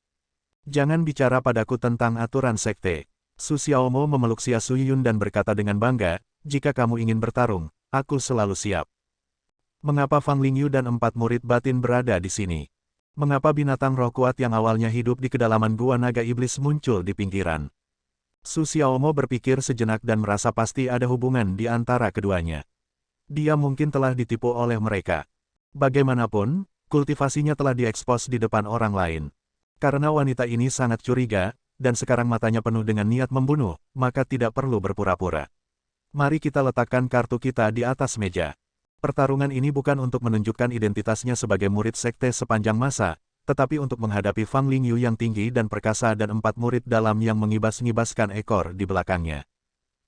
Jangan bicara padaku tentang aturan sekte." Su Xiaomo memeluk Xia Suyun dan berkata dengan bangga, "Jika kamu ingin bertarung, aku selalu siap." Mengapa Fang Lingyu dan 4 murid batin berada di sini? Mengapa binatang roh kuat yang awalnya hidup di kedalaman gua naga iblis muncul di pinggiran? Su Xiaomo berpikir sejenak dan merasa pasti ada hubungan di antara keduanya. Dia mungkin telah ditipu oleh mereka. Bagaimanapun, kultivasinya telah diekspos di depan orang lain. Karena wanita ini sangat curiga, dan sekarang matanya penuh dengan niat membunuh, maka tidak perlu berpura-pura. Mari kita letakkan kartu kita di atas meja. Pertarungan ini bukan untuk menunjukkan identitasnya sebagai murid sekte sepanjang masa, tetapi untuk menghadapi Fang Lingyu yang tinggi dan perkasa dan 4 murid dalam yang mengibas-ngibaskan ekor di belakangnya.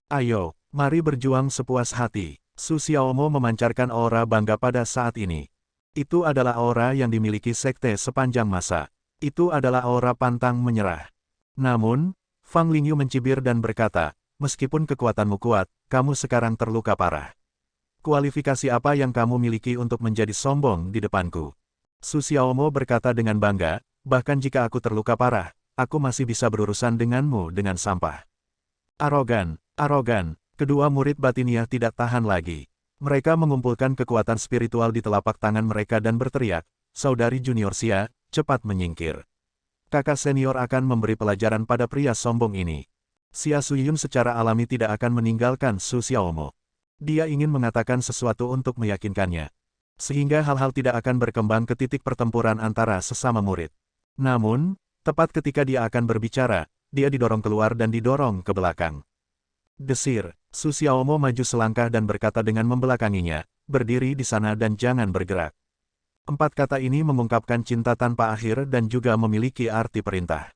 "Ayo, mari berjuang sepuas hati." Su Xiaomo memancarkan aura bangga pada saat ini. Itu adalah aura yang dimiliki sekte sepanjang masa. Itu adalah aura pantang menyerah. Namun, Fang Lingyu mencibir dan berkata, meskipun kekuatanmu kuat, kamu sekarang terluka parah. Kualifikasi apa yang kamu miliki untuk menjadi sombong di depanku? Su Xiaomo berkata dengan bangga, bahkan jika aku terluka parah, aku masih bisa berurusan denganmu dengan sampah. Arogan, arogan. Kedua murid Batinia tidak tahan lagi. Mereka mengumpulkan kekuatan spiritual di telapak tangan mereka dan berteriak, saudari junior Xia, cepat menyingkir. Kakak senior akan memberi pelajaran pada pria sombong ini. Xia Suyun secara alami tidak akan meninggalkan Su Xiaomo. Dia ingin mengatakan sesuatu untuk meyakinkannya. Sehingga hal-hal tidak akan berkembang ke titik pertempuran antara sesama murid. Namun, tepat ketika dia akan berbicara, dia didorong keluar dan didorong ke belakang. Desir, Su Xiaomo maju selangkah dan berkata dengan membelakanginya, berdiri di sana dan jangan bergerak. 4 kata ini mengungkapkan cinta tanpa akhir dan juga memiliki arti perintah.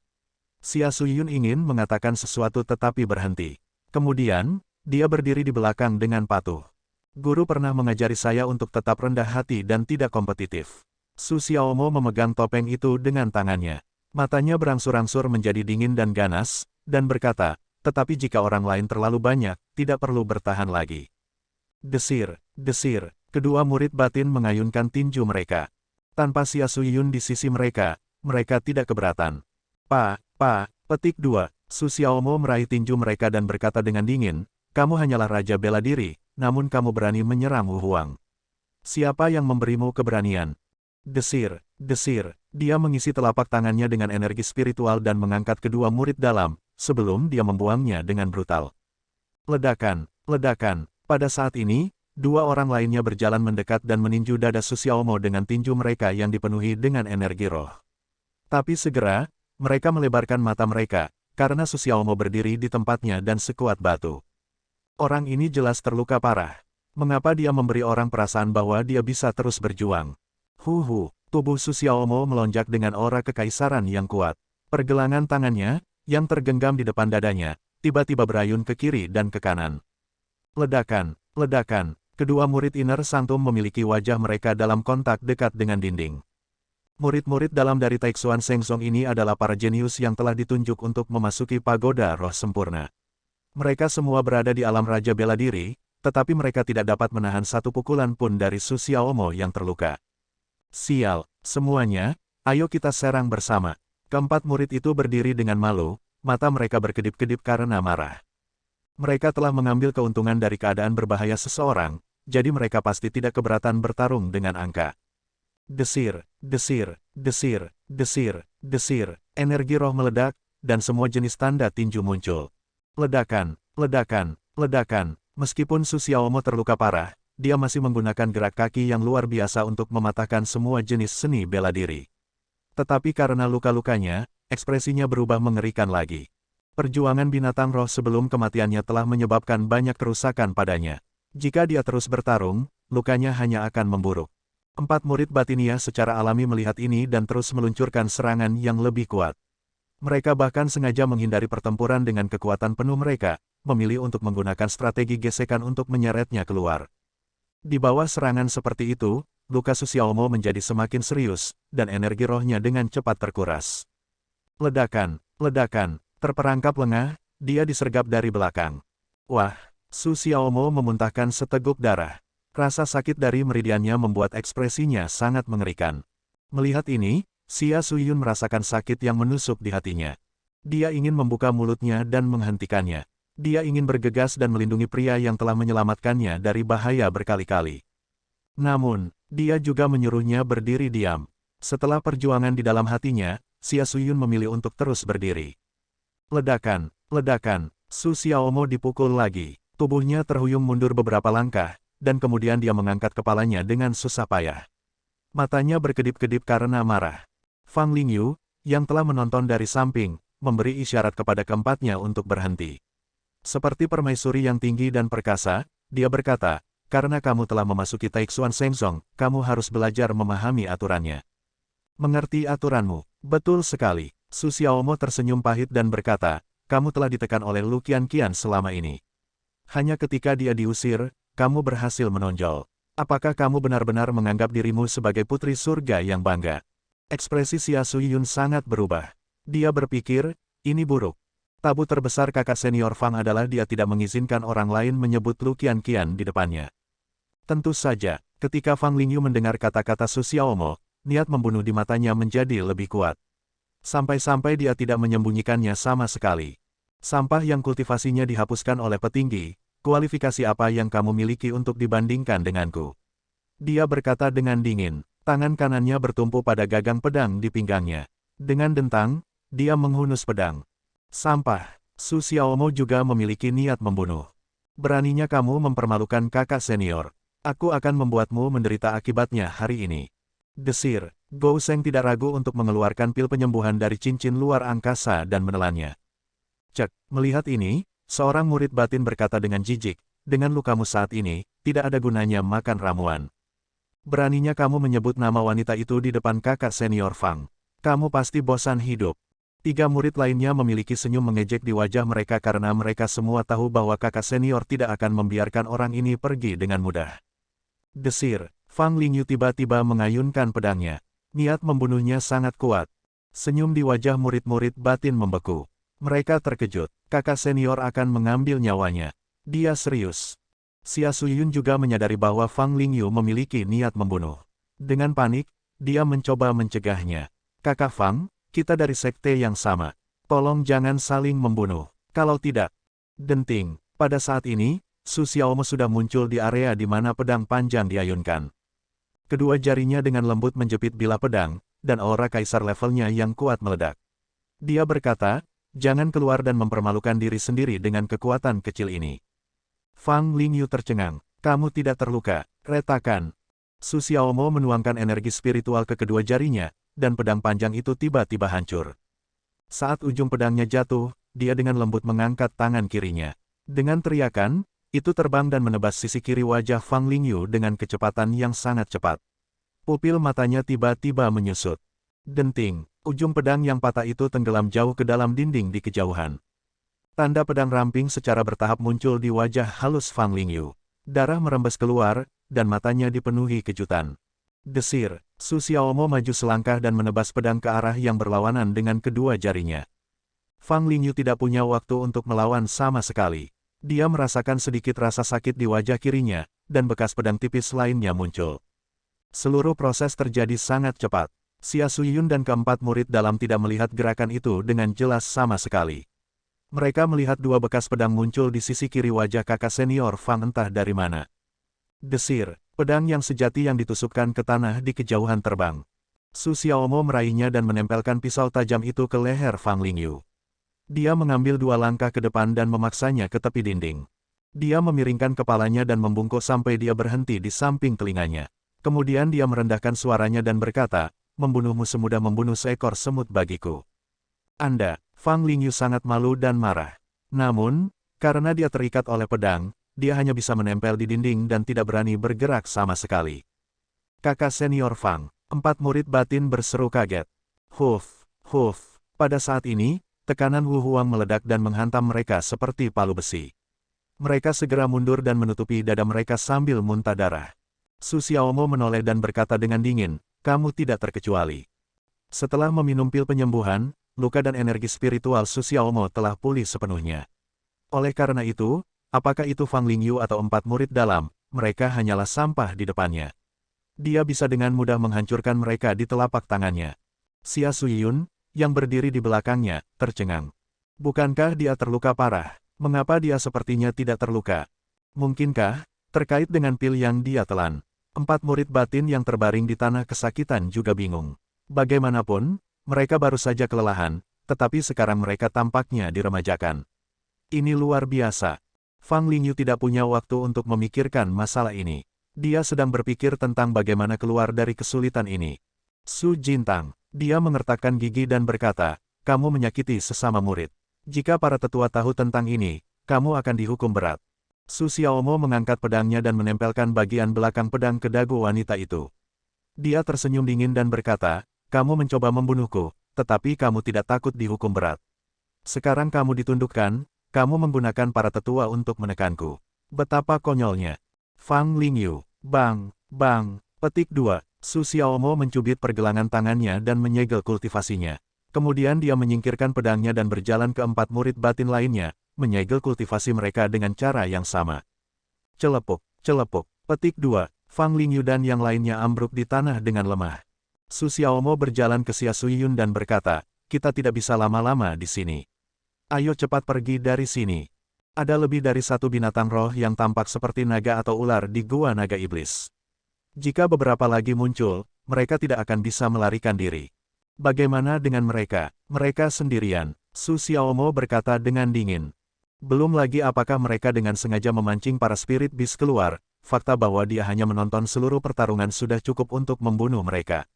Xia Suyun ingin mengatakan sesuatu tetapi berhenti. Kemudian, dia berdiri di belakang dengan patuh. Guru pernah mengajari saya untuk tetap rendah hati dan tidak kompetitif. Su Xiaomo memegang topeng itu dengan tangannya. Matanya berangsur-angsur menjadi dingin dan ganas, dan berkata, tetapi jika orang lain terlalu banyak, tidak perlu bertahan lagi. Desir, desir, kedua murid batin mengayunkan tinju mereka. Tanpa Xia Suyun di sisi mereka, mereka tidak keberatan. Petik 2, Su Xiaomo meraih tinju mereka dan berkata dengan dingin, kamu hanyalah raja bela diri, namun kamu berani menyerang Wu Huang. Siapa yang memberimu keberanian? Desir, desir, dia mengisi telapak tangannya dengan energi spiritual dan mengangkat kedua murid dalam, sebelum dia membuangnya dengan brutal. Ledakan, ledakan. Pada saat ini, 2 orang lainnya berjalan mendekat dan meninju dada Su Xiaomo dengan tinju mereka yang dipenuhi dengan energi roh. Tapi segera, mereka melebarkan mata mereka, karena Su Xiaomo berdiri di tempatnya dan sekuat batu. Orang ini jelas terluka parah. Mengapa dia memberi orang perasaan bahwa dia bisa terus berjuang? Tubuh Su Xiaomo melonjak dengan aura kekaisaran yang kuat. Pergelangan tangannya, yang tergenggam di depan dadanya, tiba-tiba berayun ke kiri dan ke kanan. Ledakan, ledakan, kedua murid Inner Sanctum memiliki wajah mereka dalam kontak dekat dengan dinding. Murid-murid dalam dari Taixuan Shengzong ini adalah para jenius yang telah ditunjuk untuk memasuki pagoda roh sempurna. Mereka semua berada di alam Raja Bela Diri, tetapi mereka tidak dapat menahan satu pukulan pun dari Su Xiaomo yang terluka. Sial, semuanya, ayo kita serang bersama. Keempat murid itu berdiri dengan malu, mata mereka berkedip-kedip karena marah. Mereka telah mengambil keuntungan dari keadaan berbahaya seseorang, jadi mereka pasti tidak keberatan bertarung dengan angka. Desir, desir, desir, desir, desir, energi roh meledak, dan semua jenis tanda tinju muncul. Ledakan, ledakan, ledakan, meskipun Su Xiaomo terluka parah, dia masih menggunakan gerak kaki yang luar biasa untuk mematahkan semua jenis seni bela diri. Tetapi karena luka-lukanya, ekspresinya berubah mengerikan lagi. Perjuangan binatang roh sebelum kematiannya telah menyebabkan banyak kerusakan padanya. Jika dia terus bertarung, lukanya hanya akan memburuk. 4 murid Batinia secara alami melihat ini dan terus meluncurkan serangan yang lebih kuat. Mereka bahkan sengaja menghindari pertempuran dengan kekuatan penuh mereka, memilih untuk menggunakan strategi gesekan untuk menyeretnya keluar. Di bawah serangan seperti itu, luka Su Xiaomo menjadi semakin serius, dan energi rohnya dengan cepat terkuras. Ledakan, ledakan, terperangkap lengah, dia disergap dari belakang. Wah, Su Xiaomo memuntahkan seteguk darah. Rasa sakit dari meridiannya membuat ekspresinya sangat mengerikan. Melihat ini, Xia Suyun merasakan sakit yang menusuk di hatinya. Dia ingin membuka mulutnya dan menghentikannya. Dia ingin bergegas dan melindungi pria yang telah menyelamatkannya dari bahaya berkali-kali. Namun, dia juga menyuruhnya berdiri diam. Setelah perjuangan di dalam hatinya, Xia Suyun memilih untuk terus berdiri. Ledakan, ledakan, Su Xiaomo dipukul lagi. Tubuhnya terhuyung mundur beberapa langkah, dan kemudian dia mengangkat kepalanya dengan susah payah. Matanya berkedip-kedip karena marah. Fang Lingyu, yang telah menonton dari samping, memberi isyarat kepada keempatnya untuk berhenti. Seperti permaisuri yang tinggi dan perkasa, dia berkata, karena kamu telah memasuki Taixuan Shengzong, kamu harus belajar memahami aturannya. Mengerti aturanmu? Betul sekali. Su Xiaomo tersenyum pahit dan berkata, kamu telah ditekan oleh Lu Qianqian selama ini. Hanya ketika dia diusir, kamu berhasil menonjol. Apakah kamu benar-benar menganggap dirimu sebagai putri surga yang bangga? Ekspresi Xia Suyun sangat berubah. Dia berpikir, ini buruk. Tabu terbesar kakak senior Fang adalah dia tidak mengizinkan orang lain menyebut Lu Qianqian di depannya. Tentu saja, ketika Fang Lingyu mendengar kata-kata Su Xiaomo, niat membunuh di matanya menjadi lebih kuat. Sampai-sampai dia tidak menyembunyikannya sama sekali. Sampah yang kultivasinya dihapuskan oleh petinggi, kualifikasi apa yang kamu miliki untuk dibandingkan denganku? Dia berkata dengan dingin, tangan kanannya bertumpu pada gagang pedang di pinggangnya. Dengan dentang, dia menghunus pedang. Sampah, Su Xiaomo juga memiliki niat membunuh. Beraninya kamu mempermalukan kakak senior. Aku akan membuatmu menderita akibatnya hari ini. Desir, Gou Sheng tidak ragu untuk mengeluarkan pil penyembuhan dari cincin luar angkasa dan menelannya. Cek, melihat ini, seorang murid batin berkata dengan jijik, dengan lukamu saat ini, tidak ada gunanya makan ramuan. Beraninya kamu menyebut nama wanita itu di depan kakak senior Fang. Kamu pasti bosan hidup. 3 murid lainnya memiliki senyum mengejek di wajah mereka karena mereka semua tahu bahwa kakak senior tidak akan membiarkan orang ini pergi dengan mudah. Desir, Fang Lingyu tiba-tiba mengayunkan pedangnya. Niat membunuhnya sangat kuat. Senyum di wajah murid-murid batin membeku. Mereka terkejut, kakak senior akan mengambil nyawanya. Dia serius. Xia Suyun juga menyadari bahwa Fang Lingyu memiliki niat membunuh. Dengan panik, dia mencoba mencegahnya. Kakak Fang, kita dari sekte yang sama. Tolong jangan saling membunuh. Kalau tidak. Denting, pada saat ini, Su Xiaomo sudah muncul di area di mana pedang panjang diayunkan. Kedua jarinya dengan lembut menjepit bilah pedang, dan aura kaisar levelnya yang kuat meledak. Dia berkata, jangan keluar dan mempermalukan diri sendiri dengan kekuatan kecil ini. Fang Lingyu tercengang, kamu tidak terluka, retakan. Su Xiaomo menuangkan energi spiritual ke kedua jarinya, dan pedang panjang itu tiba-tiba hancur. Saat ujung pedangnya jatuh, dia dengan lembut mengangkat tangan kirinya. Dengan teriakan, itu terbang dan menebas sisi kiri wajah Fang Lingyu dengan kecepatan yang sangat cepat. Pupil matanya tiba-tiba menyusut. Denting, ujung pedang yang patah itu tenggelam jauh ke dalam dinding di kejauhan. Tanda pedang ramping secara bertahap muncul di wajah halus Fang Lingyu. Darah merembes keluar, dan matanya dipenuhi kejutan. Desir, Su Xiaomo maju selangkah dan menebas pedang ke arah yang berlawanan dengan kedua jarinya. Fang Lingyu tidak punya waktu untuk melawan sama sekali. Dia merasakan sedikit rasa sakit di wajah kirinya, dan bekas pedang tipis lainnya muncul. Seluruh proses terjadi sangat cepat. Xia Suyun dan keempat murid dalam tidak melihat gerakan itu dengan jelas sama sekali. Mereka melihat 2 bekas pedang muncul di sisi kiri wajah kakak senior Fang entah dari mana. Desir, pedang yang sejati yang ditusukkan ke tanah di kejauhan terbang. Su Xiaomo meraihnya dan menempelkan pisau tajam itu ke leher Fang Lingyu. Dia mengambil 2 langkah ke depan dan memaksanya ke tepi dinding. Dia memiringkan kepalanya dan membungkuk sampai dia berhenti di samping telinganya. Kemudian dia merendahkan suaranya dan berkata, membunuhmu semudah membunuh seekor semut bagiku. Anda, Fang Lingyu sangat malu dan marah. Namun, karena dia terikat oleh pedang, dia hanya bisa menempel di dinding dan tidak berani bergerak sama sekali. Kakak senior Fang, 4 murid batin berseru kaget. Huf, huf, pada saat ini, tekanan Wu Huang meledak dan menghantam mereka seperti palu besi. Mereka segera mundur dan menutupi dada mereka sambil muntah darah. Su Xiaomo menoleh dan berkata dengan dingin, kamu tidak terkecuali. Setelah meminum pil penyembuhan, luka dan energi spiritual Su Xiaomo telah pulih sepenuhnya. Oleh karena itu, apakah itu Fang Lingyu atau 4 murid dalam, mereka hanyalah sampah di depannya. Dia bisa dengan mudah menghancurkan mereka di telapak tangannya. Xia Suyun, yang berdiri di belakangnya, tercengang. Bukankah dia terluka parah? Mengapa dia sepertinya tidak terluka? Mungkinkah, terkait dengan pil yang dia telan? 4 murid batin yang terbaring di tanah kesakitan juga bingung. Bagaimanapun, mereka baru saja kelelahan, tetapi sekarang mereka tampaknya diremajakan. Ini luar biasa. Fang Lingyu tidak punya waktu untuk memikirkan masalah ini. Dia sedang berpikir tentang bagaimana keluar dari kesulitan ini. Su Jintang. Dia mengertakkan gigi dan berkata, kamu menyakiti sesama murid. Jika para tetua tahu tentang ini, kamu akan dihukum berat. Su Xiaomo mengangkat pedangnya dan menempelkan bagian belakang pedang ke dagu wanita itu. Dia tersenyum dingin dan berkata, kamu mencoba membunuhku, tetapi kamu tidak takut dihukum berat. Sekarang kamu ditundukkan, kamu menggunakan para tetua untuk menekanku. Betapa konyolnya. Fang Lingyu. Bang, bang. Petik 2. Su Xiaomo mencubit pergelangan tangannya dan menyegel kultivasinya. Kemudian dia menyingkirkan pedangnya dan berjalan ke 4 murid batin lainnya, menyegel kultivasi mereka dengan cara yang sama. Celepuk, celepuk. Petik 2. Fang Lingyu dan yang lainnya ambruk di tanah dengan lemah. Su Xiaomo berjalan ke Xia Suyun dan berkata, kita tidak bisa lama-lama di sini. Ayo cepat pergi dari sini. Ada lebih dari satu binatang roh yang tampak seperti naga atau ular di Gua Naga Iblis. Jika beberapa lagi muncul, mereka tidak akan bisa melarikan diri. Bagaimana dengan mereka? Mereka sendirian, Su Xiaomo berkata dengan dingin. Belum lagi apakah mereka dengan sengaja memancing para spirit beast keluar, fakta bahwa dia hanya menonton seluruh pertarungan sudah cukup untuk membunuh mereka.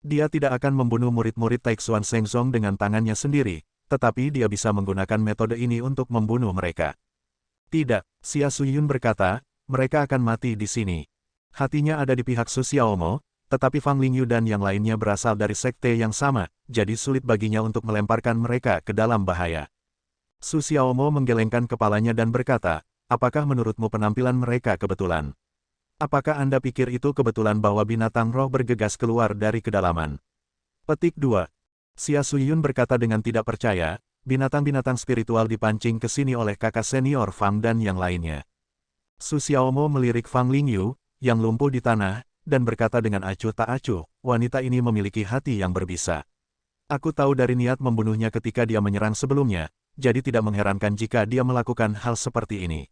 Dia tidak akan membunuh murid-murid Taixuan Shengzong dengan tangannya sendiri, tetapi dia bisa menggunakan metode ini untuk membunuh mereka. Tidak, Xia Suyun berkata, mereka akan mati di sini. Hatinya ada di pihak Su Xiaomo, tetapi Fang Lingyu dan yang lainnya berasal dari sekte yang sama, jadi sulit baginya untuk melemparkan mereka ke dalam bahaya. Su Xiaomo menggelengkan kepalanya dan berkata, apakah menurutmu penampilan mereka kebetulan? Apakah Anda pikir itu kebetulan bahwa binatang roh bergegas keluar dari kedalaman? Petik 2. Xia Suyun berkata dengan tidak percaya, binatang-binatang spiritual dipancing ke sini oleh kakak senior Fang dan yang lainnya. Su Xiaomo melirik Fang Lingyu, yang lumpuh di tanah, dan berkata dengan acuh tak acuh, wanita ini memiliki hati yang berbisa. Aku tahu dari niat membunuhnya ketika dia menyerang sebelumnya, jadi tidak mengherankan jika dia melakukan hal seperti ini.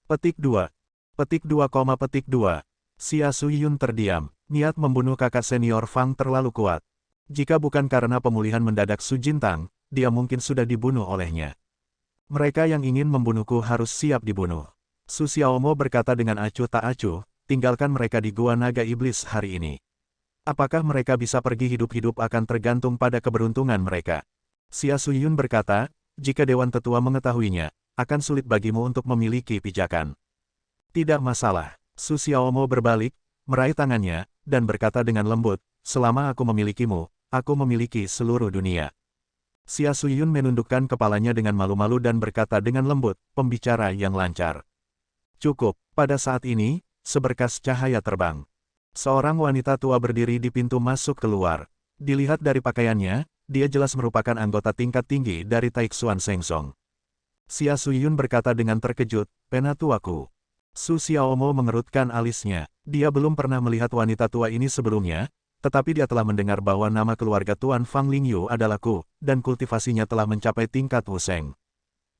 Petik 2. Petik 2, petik 2. Xia Suyun terdiam, niat membunuh kakak senior Fang terlalu kuat. Jika bukan karena pemulihan mendadak Su Jintang, dia mungkin sudah dibunuh olehnya. Mereka yang ingin membunuhku harus siap dibunuh. Su Xiaomo berkata dengan acuh tak acuh, tinggalkan mereka di Gua Naga Iblis hari ini. Apakah mereka bisa pergi hidup-hidup akan tergantung pada keberuntungan mereka. Xia Suyun berkata, jika Dewan Tetua mengetahuinya, akan sulit bagimu untuk memiliki pijakan. Tidak masalah. Su Xiaomo berbalik, meraih tangannya, dan berkata dengan lembut, selama aku memilikimu, aku memiliki seluruh dunia. Xia Suyun menundukkan kepalanya dengan malu-malu dan berkata dengan lembut, pembicara yang lancar. Cukup, pada saat ini, seberkas cahaya terbang. Seorang wanita tua berdiri di pintu masuk keluar. Dilihat dari pakaiannya, dia jelas merupakan anggota tingkat tinggi dari Taixuan Shengzong. Xia Suyun berkata dengan terkejut, Penatuaku. Su Xiaomo mengerutkan alisnya. Dia belum pernah melihat wanita tua ini sebelumnya, tetapi dia telah mendengar bahwa nama keluarga Tuan Fang Lingyu adalah Ku, dan kultivasinya telah mencapai tingkat Wuseng.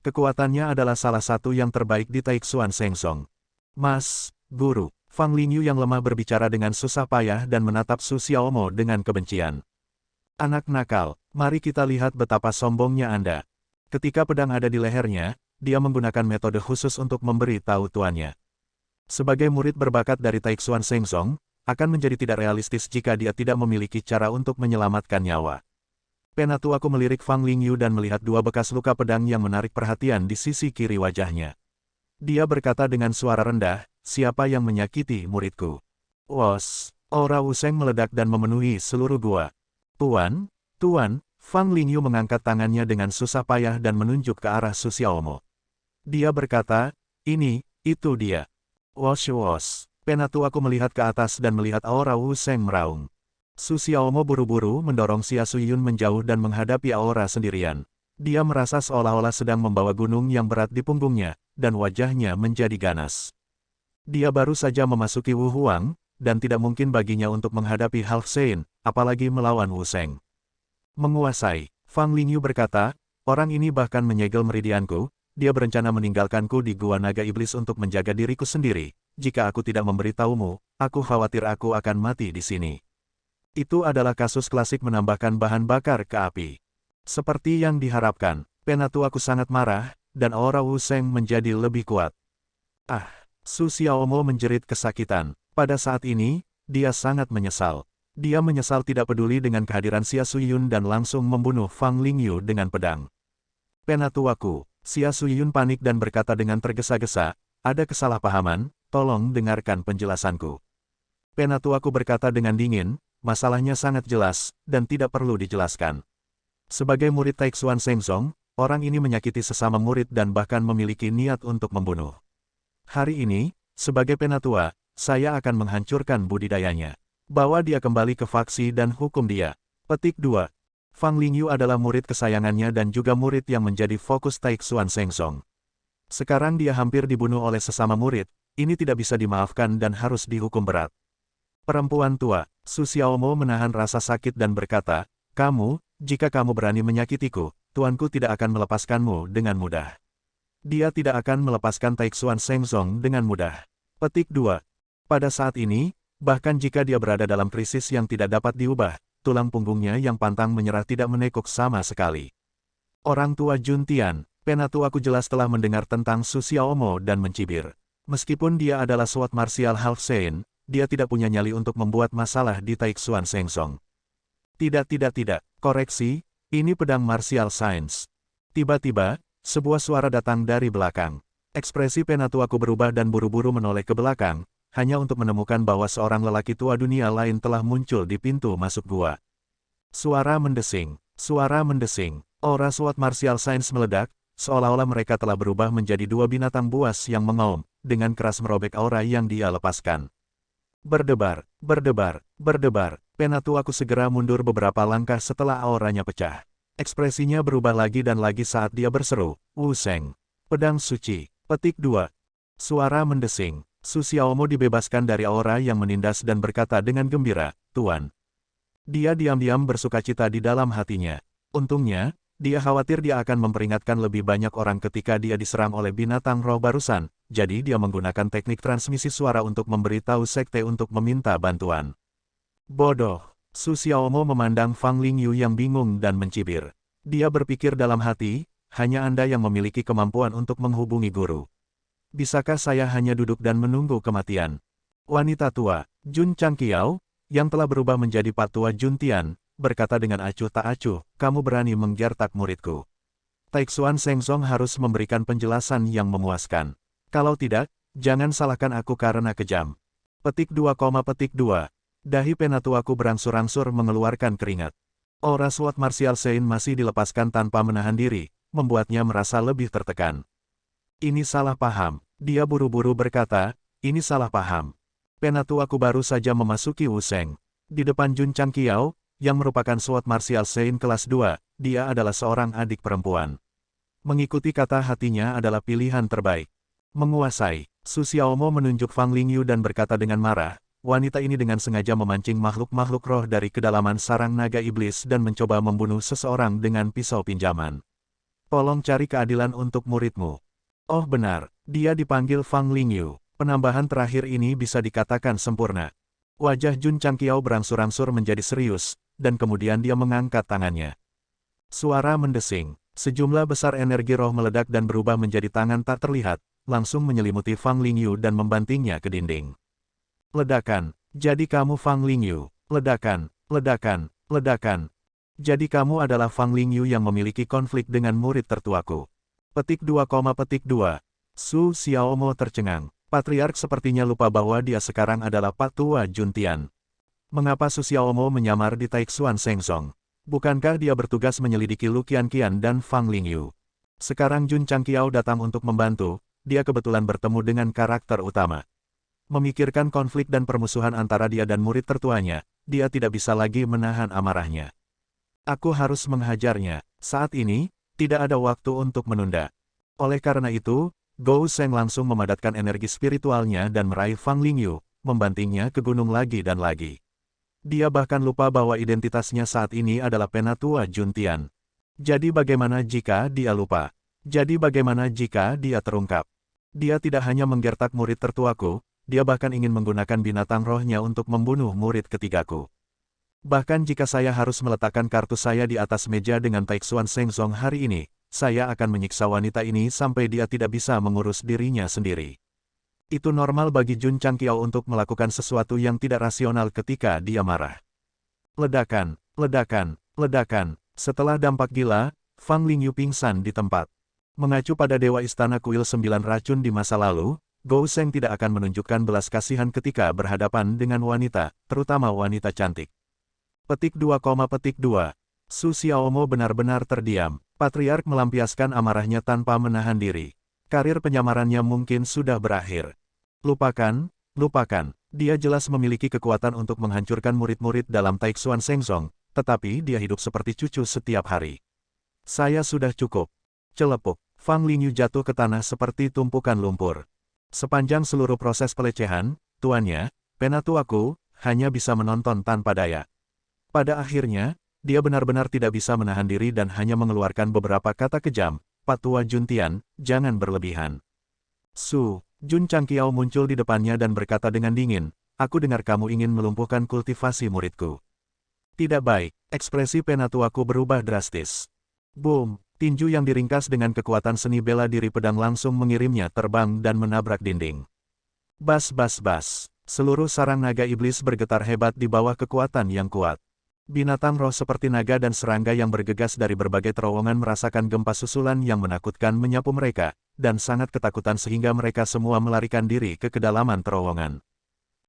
Kekuatannya adalah salah satu yang terbaik di Taixuan Shengzong. Mas, Guru, Fang Lingyu yang lemah berbicara dengan susah payah dan menatap Su Xiaomo dengan kebencian. Anak nakal, mari kita lihat betapa sombongnya Anda. Ketika pedang ada di lehernya, dia menggunakan metode khusus untuk memberi tahu tuannya. Sebagai murid berbakat dari Taixuan Shengzong, akan menjadi tidak realistis jika dia tidak memiliki cara untuk menyelamatkan nyawa. Penatuaku melirik Fang Lingyu dan melihat dua bekas luka pedang yang menarik perhatian di sisi kiri wajahnya. Dia berkata dengan suara rendah, siapa yang menyakiti muridku? Wos, aura Wuseng meledak dan memenuhi seluruh gua. Tuan, Tuan, Fang Lingyu mengangkat tangannya dengan susah payah dan menunjuk ke arah Su Xiaomo. Dia berkata, itu dia. Wos. Penatuaku melihat ke atas dan melihat aura Wuseng meraung. Su Xiaomo buru-buru mendorong Xia Suyun menjauh dan menghadapi aura sendirian. Dia merasa seolah-olah sedang membawa gunung yang berat di punggungnya, dan wajahnya menjadi ganas. Dia baru saja memasuki Wu Huang, dan tidak mungkin baginya untuk menghadapi Half Saint, apalagi melawan Wuseng. Menguasai, Fang Lingyu berkata, orang ini bahkan menyegel meridianku, dia berencana meninggalkanku di Gua Naga Iblis untuk menjaga diriku sendiri. Jika aku tidak memberitahumu, aku khawatir aku akan mati di sini. Itu adalah kasus klasik menambahkan bahan bakar ke api. Seperti yang diharapkan, Penatuaku sangat marah, dan aura Wuseng menjadi lebih kuat. Ah, Su Xiaomo menjerit kesakitan. Pada saat ini, dia sangat menyesal. Dia menyesal tidak peduli dengan kehadiran Xia Suyun dan langsung membunuh Fang Lingyu dengan pedang. Penatuaku, Xia Suyun panik dan berkata dengan tergesa-gesa, ada kesalahpahaman, tolong dengarkan penjelasanku. Penatuaku berkata dengan dingin, masalahnya sangat jelas, dan tidak perlu dijelaskan. Sebagai murid Taixuan Shengzong, orang ini menyakiti sesama murid dan bahkan memiliki niat untuk membunuh. Hari ini, sebagai penatua, saya akan menghancurkan budidayanya. Bawa dia kembali ke faksi dan hukum dia. Petik 2. Fang Lingyu adalah murid kesayangannya dan juga murid yang menjadi fokus Taixuan Shengzong. Sekarang dia hampir dibunuh oleh sesama murid, ini tidak bisa dimaafkan dan harus dihukum berat. Perempuan tua, Su Xiaomo menahan rasa sakit dan berkata, "Kamu, jika kamu berani menyakitiku, tuanku tidak akan melepaskanmu dengan mudah." Dia tidak akan melepaskan Taixuan Shengzong dengan mudah. Petik 2. Pada saat ini, bahkan jika dia berada dalam krisis yang tidak dapat diubah, tulang punggungnya yang pantang menyerah tidak menekuk sama sekali. Orang tua Juntian, penatuaku jelas telah mendengar tentang Su Xiaomo dan mencibir. Meskipun dia adalah sword martial half saint, dia tidak punya nyali untuk membuat masalah di Taixuan Shengzong. Tidak, koreksi, ini pedang martial science. Tiba-tiba, sebuah suara datang dari belakang. Ekspresi penatuaku berubah dan buru-buru menoleh ke belakang, hanya untuk menemukan bahwa seorang lelaki tua dunia lain telah muncul di pintu masuk gua. Suara mendesing, aura sword martial science meledak, seolah-olah mereka telah berubah menjadi dua binatang buas yang mengaum, dengan keras merobek aura yang dia lepaskan. Berdebar, penatuaku segera mundur beberapa langkah setelah auranya pecah. Ekspresinya berubah lagi dan lagi saat dia berseru, "Wu Sheng, pedang suci." Petik 2. Suara mendesing, Su Xiaomo dibebaskan dari aura yang menindas dan berkata dengan gembira, "Tuan." Dia diam-diam bersukacita di dalam hatinya. Untungnya, dia khawatir dia akan memperingatkan lebih banyak orang ketika dia diserang oleh binatang roh barusan, jadi dia menggunakan teknik transmisi suara untuk memberitahu sekte untuk meminta bantuan. Bodoh. Su Xiaomo memandang Fang Lingyu yang bingung dan mencibir. Dia berpikir dalam hati, hanya Anda yang memiliki kemampuan untuk menghubungi guru. Bisakah saya hanya duduk dan menunggu kematian? Wanita tua, Jun Changqiao, yang telah berubah menjadi patua Juntian, berkata dengan acuh tak acuh, "Kamu berani menggertak muridku." Taixuan Shengzong harus memberikan penjelasan yang memuaskan. Kalau tidak, jangan salahkan aku karena kejam. Petik 2. Dahi penatuaku berangsur-angsur mengeluarkan keringat. Aura sword martial saint masih dilepaskan tanpa menahan diri, membuatnya merasa lebih tertekan. Ini salah paham, dia buru-buru berkata, "Ini salah paham." Penatuaku baru saja memasuki Wu Sheng. Di depan Jun Changqiao, yang merupakan sword martial saint kelas 2, dia adalah seorang adik perempuan. Mengikuti kata hatinya adalah pilihan terbaik. Menguasai, Su Xiaomo menunjuk Fang Lingyu dan berkata dengan marah, "Wanita ini dengan sengaja memancing makhluk-makhluk roh dari kedalaman sarang naga iblis dan mencoba membunuh seseorang dengan pisau pinjaman. Tolong cari keadilan untuk muridmu." Oh benar, dia dipanggil Fang Lingyu. Penambahan terakhir ini bisa dikatakan sempurna. Wajah Jun Changqiao berangsur-angsur menjadi serius, dan kemudian dia mengangkat tangannya. Suara mendesing, sejumlah besar energi roh meledak dan berubah menjadi tangan tak terlihat, langsung menyelimuti Fang Lingyu dan membantingnya ke dinding. Ledakan, jadi kamu Fang Lingyu. Ledakan. Jadi kamu adalah Fang Lingyu yang memiliki konflik dengan murid tertuaku. Petik 2. Su Xiaomo tercengang. Patriark sepertinya lupa bahwa dia sekarang adalah patua Juntian. Mengapa Su Xiaomo menyamar di Taixuan Shengzong? Bukankah dia bertugas menyelidiki Lu Qianqian dan Fang Lingyu? Sekarang Jun Changqiao datang untuk membantu, dia kebetulan bertemu dengan karakter utama. Memikirkan konflik dan permusuhan antara dia dan murid tertuanya, dia tidak bisa lagi menahan amarahnya. Aku harus menghajarnya. Saat ini, tidak ada waktu untuk menunda. Oleh karena itu, Gou Sheng langsung memadatkan energi spiritualnya dan meraih Fang Lingyu, membantingnya ke gunung lagi dan lagi. Dia bahkan lupa bahwa identitasnya saat ini adalah penatua Juntian. Jadi bagaimana jika dia lupa? Jadi bagaimana jika dia terungkap? Dia tidak hanya menggertak murid tertuaku, dia bahkan ingin menggunakan binatang rohnya untuk membunuh murid ketigaku. Bahkan jika saya harus meletakkan kartu saya di atas meja dengan Taixuan Shengzong hari ini, saya akan menyiksa wanita ini sampai dia tidak bisa mengurus dirinya sendiri. Itu normal bagi Jun Changqiao untuk melakukan sesuatu yang tidak rasional ketika dia marah. Ledakan. Setelah dampak gila, Fang Lingyu pingsan di tempat. Mengacu pada Dewa Istana Kuil 9 Racun di masa lalu, Gou Sheng tidak akan menunjukkan belas kasihan ketika berhadapan dengan wanita, terutama wanita cantik. Petik 2. Su Xiaomo benar-benar terdiam. Patriark melampiaskan amarahnya tanpa menahan diri. Karir penyamarannya mungkin sudah berakhir. Lupakan, lupakan. Dia jelas memiliki kekuatan untuk menghancurkan murid-murid dalam Taixuan Shengzong, tetapi dia hidup seperti cucu setiap hari. Saya sudah cukup. Celepuk. Fang Lingyu jatuh ke tanah seperti tumpukan lumpur. Sepanjang seluruh proses pelecehan, tuannya, Penatuaku, hanya bisa menonton tanpa daya. Pada akhirnya, dia benar-benar tidak bisa menahan diri dan hanya mengeluarkan beberapa kata kejam. Pak Tua Juntian, jangan berlebihan. Jun Changqiao muncul di depannya dan berkata dengan dingin, aku dengar kamu ingin melumpuhkan kultivasi muridku. Tidak baik, ekspresi Penatuaku berubah drastis. Boom, tinju yang diringkas dengan kekuatan seni bela diri pedang langsung mengirimnya terbang dan menabrak dinding. Bas bas bas, seluruh sarang naga iblis bergetar hebat di bawah kekuatan yang kuat. Binatang roh seperti naga dan serangga yang bergegas dari berbagai terowongan merasakan gempa susulan yang menakutkan menyapu mereka, dan sangat ketakutan sehingga mereka semua melarikan diri ke kedalaman terowongan.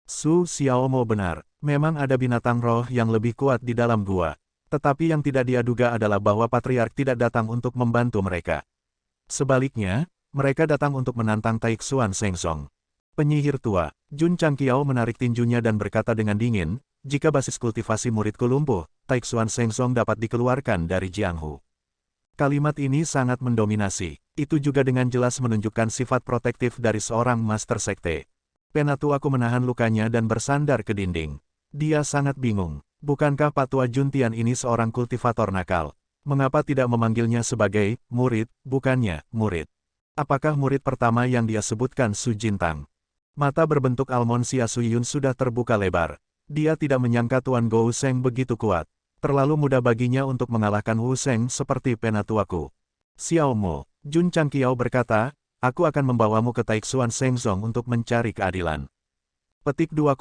Su Xiaomo benar, memang ada binatang roh yang lebih kuat di dalam gua. Tetapi yang tidak dia duga adalah bahwa Patriark tidak datang untuk membantu mereka. Sebaliknya, mereka datang untuk menantang Taixuan Shengzong. Penyihir tua, Jun Changqiao menarik tinjunya dan berkata dengan dingin, jika basis kultivasi muridku lumpuh, Taixuan Shengzong dapat dikeluarkan dari Jianghu. Kalimat ini sangat mendominasi. Itu juga dengan jelas menunjukkan sifat protektif dari seorang master sekte. Penatuaku menahan lukanya dan bersandar ke dinding. Dia sangat bingung. Bukankah Pak Tua Juntian ini seorang kultivator nakal? Mengapa tidak memanggilnya sebagai murid, bukannya murid? Apakah murid pertama yang dia sebutkan Su Jintang? Mata berbentuk almond Xia Suyun sudah terbuka lebar. Dia tidak menyangka Tuan Gou Sheng begitu kuat. Terlalu mudah baginya untuk mengalahkan Wu Sheng seperti Penatuaku. Xiaomo, Jun Changqiao berkata, aku akan membawamu ke Taixuan Shengzong untuk mencari keadilan. Petik 2,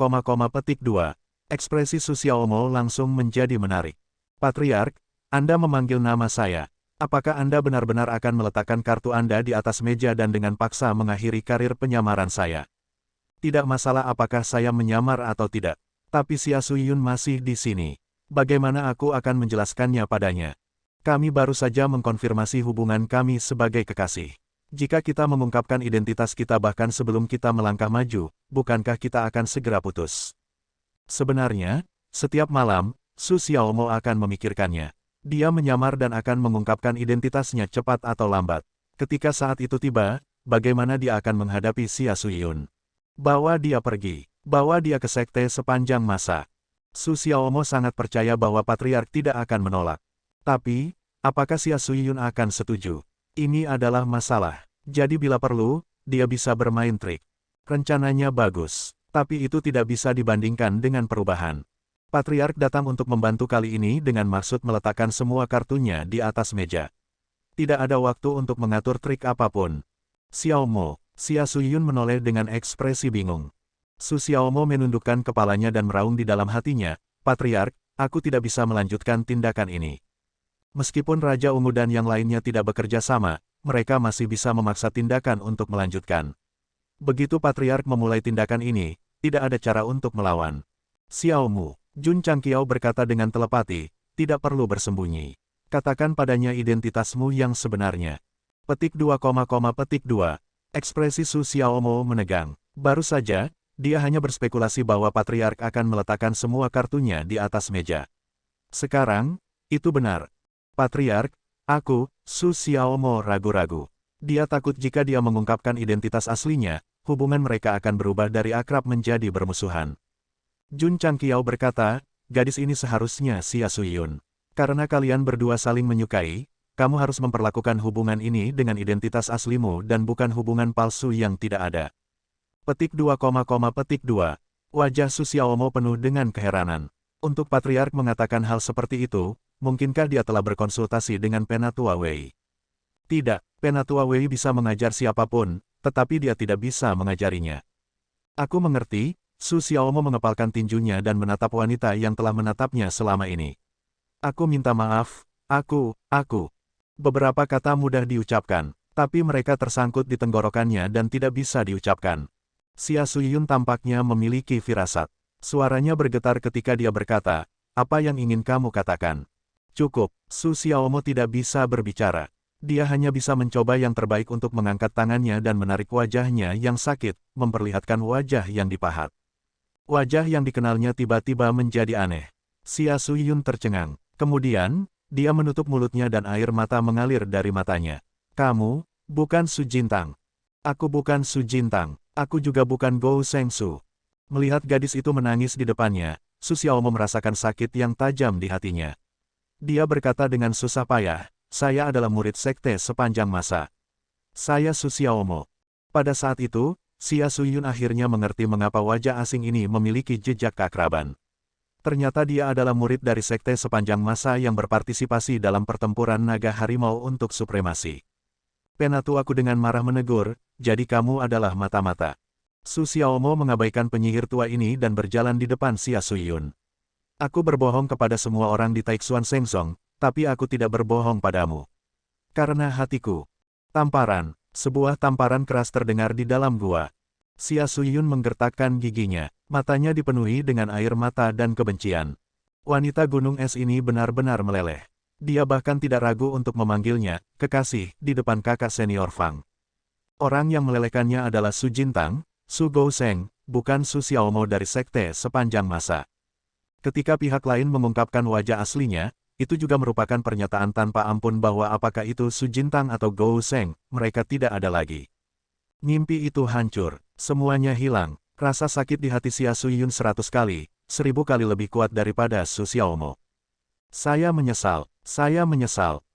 petik 2. Ekspresi Su Xiaomo langsung menjadi menarik. Patriark, Anda memanggil nama saya. Apakah Anda benar-benar akan meletakkan kartu Anda di atas meja dan dengan paksa mengakhiri karir penyamaran saya? Tidak masalah apakah saya menyamar atau tidak. Tapi Xia Suyun masih di sini. Bagaimana aku akan menjelaskannya padanya? Kami baru saja mengkonfirmasi hubungan kami sebagai kekasih. Jika kita mengungkapkan identitas kita bahkan sebelum kita melangkah maju, bukankah kita akan segera putus? Sebenarnya, setiap malam, Su Xiaomo akan memikirkannya. Dia menyamar dan akan mengungkapkan identitasnya cepat atau lambat. Ketika saat itu tiba, bagaimana dia akan menghadapi Xia Suyun? Bawa dia pergi. Bawa dia ke sekte sepanjang masa. Su Xiaomo sangat percaya bahwa Patriark tidak akan menolak. Tapi, apakah Xia Suyun akan setuju? Ini adalah masalah. Jadi bila perlu, dia bisa bermain trik. Rencananya bagus, tapi itu tidak bisa dibandingkan dengan perubahan. Patriark datang untuk membantu kali ini dengan maksud meletakkan semua kartunya di atas meja. Tidak ada waktu untuk mengatur trik apapun. Xiaomo, Xia Suyun menoleh dengan ekspresi bingung. Su Xiaomo menundukkan kepalanya dan meraung di dalam hatinya, Patriark, aku tidak bisa melanjutkan tindakan ini. Meskipun Raja Ungu dan yang lainnya tidak bekerja sama, mereka masih bisa memaksa tindakan untuk melanjutkan. Begitu Patriark memulai tindakan ini, tidak ada cara untuk melawan. Xiaomu, Jun Changqiao berkata dengan telepati, tidak perlu bersembunyi. Katakan padanya identitasmu yang sebenarnya. Petik 2, petik 2. Ekspresi Su Xiaomo menegang. Baru saja, dia hanya berspekulasi bahwa Patriark akan meletakkan semua kartunya di atas meja. Sekarang, itu benar. Patriark, aku, Su Xiaomo ragu-ragu. Dia takut jika dia mengungkapkan identitas aslinya, hubungan mereka akan berubah dari akrab menjadi bermusuhan. Jun Changqiao berkata, gadis ini seharusnya Xia Suyun. Karena kalian berdua saling menyukai, kamu harus memperlakukan hubungan ini dengan identitas aslimu dan bukan hubungan palsu yang tidak ada. Petik 2, petik 2. Wajah Su Xiaomo penuh dengan keheranan. Untuk Patriark mengatakan hal seperti itu, mungkinkah dia telah berkonsultasi dengan Penatua Wei? Tidak, Penatua Wei bisa mengajar siapapun, tetapi dia tidak bisa mengajarinya. Aku mengerti, Su Xiaomo mengepalkan tinjunya dan menatap wanita yang telah menatapnya selama ini. Aku minta maaf, aku. Beberapa kata mudah diucapkan, tapi mereka tersangkut di tenggorokannya dan tidak bisa diucapkan. Xia Suyun tampaknya memiliki firasat. Suaranya bergetar ketika dia berkata, apa yang ingin kamu katakan? Cukup, Su Xiaomo tidak bisa berbicara. Dia hanya bisa mencoba yang terbaik untuk mengangkat tangannya dan menarik wajahnya yang sakit, memperlihatkan wajah yang dipahat. Wajah yang dikenalnya tiba-tiba menjadi aneh. Xia Suyun tercengang. Kemudian, dia menutup mulutnya dan air mata mengalir dari matanya. Kamu, bukan Su Jintang. Aku bukan Su Jintang. Aku juga bukan Gou Shengsu. Melihat gadis itu menangis di depannya, Su Xiaomo merasakan sakit yang tajam di hatinya. Dia berkata dengan susah payah, saya adalah murid sekte sepanjang masa. Saya Su Xiaomo. Pada saat itu, Xia Suyun akhirnya mengerti mengapa wajah asing ini memiliki jejak keakraban. Ternyata dia adalah murid dari sekte sepanjang masa yang berpartisipasi dalam pertempuran naga harimau untuk supremasi. Penatu aku dengan marah menegur, jadi kamu adalah mata-mata. Su Xiaomo mengabaikan penyihir tua ini dan berjalan di depan Xia Suyun. Aku berbohong kepada semua orang di Taixuan Shengsong, tapi aku tidak berbohong padamu. Karena hatiku. Tamparan. Sebuah tamparan keras terdengar di dalam gua. Xia Suyun menggertakkan giginya, matanya dipenuhi dengan air mata dan kebencian. Wanita gunung es ini benar-benar meleleh. Dia bahkan tidak ragu untuk memanggilnya, kekasih, di depan kakak senior Fang. Orang yang melelehkannya adalah Su Jintang, Su Gouseng, bukan Su Xiaomo dari sekte sepanjang masa. Ketika pihak lain mengungkapkan wajah aslinya, itu juga merupakan pernyataan tanpa ampun bahwa apakah itu Su Jintang atau Gou Sheng, mereka tidak ada lagi. Mimpi itu hancur, semuanya hilang, rasa sakit di hati Xia Suyun 100 kali, 1000 kali lebih kuat daripada Su Xiaomo. Saya menyesal.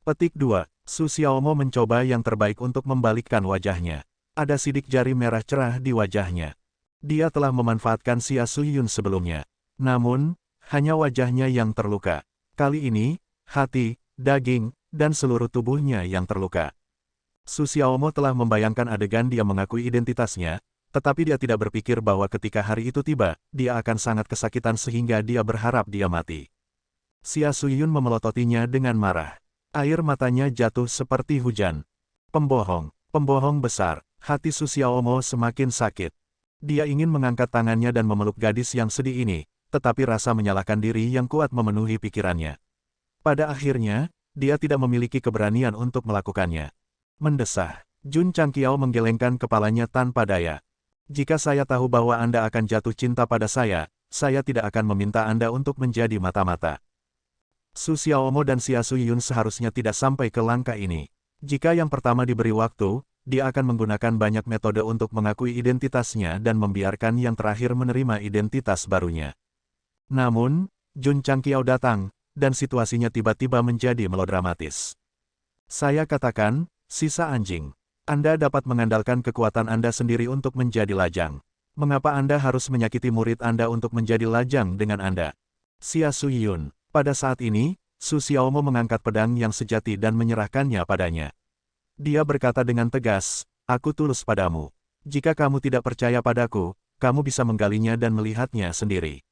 Petik 2. Su Xiaomo mencoba yang terbaik untuk membalikkan wajahnya. Ada sidik jari merah cerah di wajahnya. Dia telah memanfaatkan Xia Suyun sebelumnya. Namun, hanya wajahnya yang terluka. Kali ini, hati, daging, dan seluruh tubuhnya yang terluka. Su Xiaomo telah membayangkan adegan dia mengakui identitasnya, tetapi dia tidak berpikir bahwa ketika hari itu tiba, dia akan sangat kesakitan sehingga dia berharap dia mati. Xia Suyun memelototinya dengan marah. Air matanya jatuh seperti hujan. Pembohong besar. Hati Su Xiaomo semakin sakit. Dia ingin mengangkat tangannya dan memeluk gadis yang sedih ini, tetapi rasa menyalahkan diri yang kuat memenuhi pikirannya. Pada akhirnya, dia tidak memiliki keberanian untuk melakukannya. Mendesah. Jun Changqiao menggelengkan kepalanya tanpa daya. Jika saya tahu bahwa Anda akan jatuh cinta pada saya tidak akan meminta Anda untuk menjadi mata-mata. Su Xiaomo dan Xia Suyun seharusnya tidak sampai ke langkah ini. Jika yang pertama diberi waktu, dia akan menggunakan banyak metode untuk mengakui identitasnya dan membiarkan yang terakhir menerima identitas barunya. Namun, Jun Changqiao datang, dan situasinya tiba-tiba menjadi melodramatis. Saya katakan, sisa anjing. Anda dapat mengandalkan kekuatan Anda sendiri untuk menjadi lajang. Mengapa Anda harus menyakiti murid Anda untuk menjadi lajang dengan Anda? Xia Suyun. Pada saat ini, Su Xiaomo mengangkat pedang yang sejati dan menyerahkannya padanya. Dia berkata dengan tegas, aku tulus padamu. Jika kamu tidak percaya padaku, kamu bisa menggalinya dan melihatnya sendiri.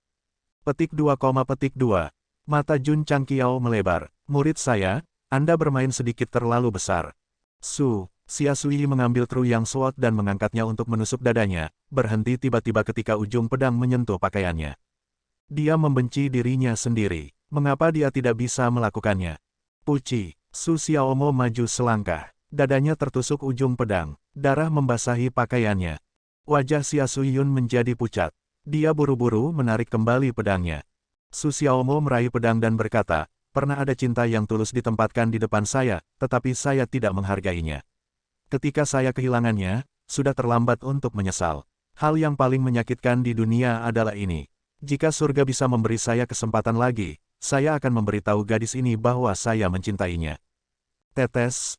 Petik 2, petik 2. Mata Jun Changqiao melebar. Murid saya, Anda bermain sedikit terlalu besar. Xia Sui mengambil Tru Yang Sword dan mengangkatnya untuk menusuk dadanya, berhenti tiba-tiba ketika ujung pedang menyentuh pakaiannya. Dia membenci dirinya sendiri. Mengapa dia tidak bisa melakukannya? Puci. Su Xiaomo maju selangkah. Dadanya tertusuk ujung pedang. Darah membasahi pakaiannya. Wajah Xia Suyun menjadi pucat. Dia buru-buru menarik kembali pedangnya. Su Xiaomo meraih pedang dan berkata, pernah ada cinta yang tulus ditempatkan di depan saya, tetapi saya tidak menghargainya. Ketika saya kehilangannya, sudah terlambat untuk menyesal. Hal yang paling menyakitkan di dunia adalah ini. Jika surga bisa memberi saya kesempatan lagi, saya akan memberitahu gadis ini bahwa saya mencintainya. Tetes,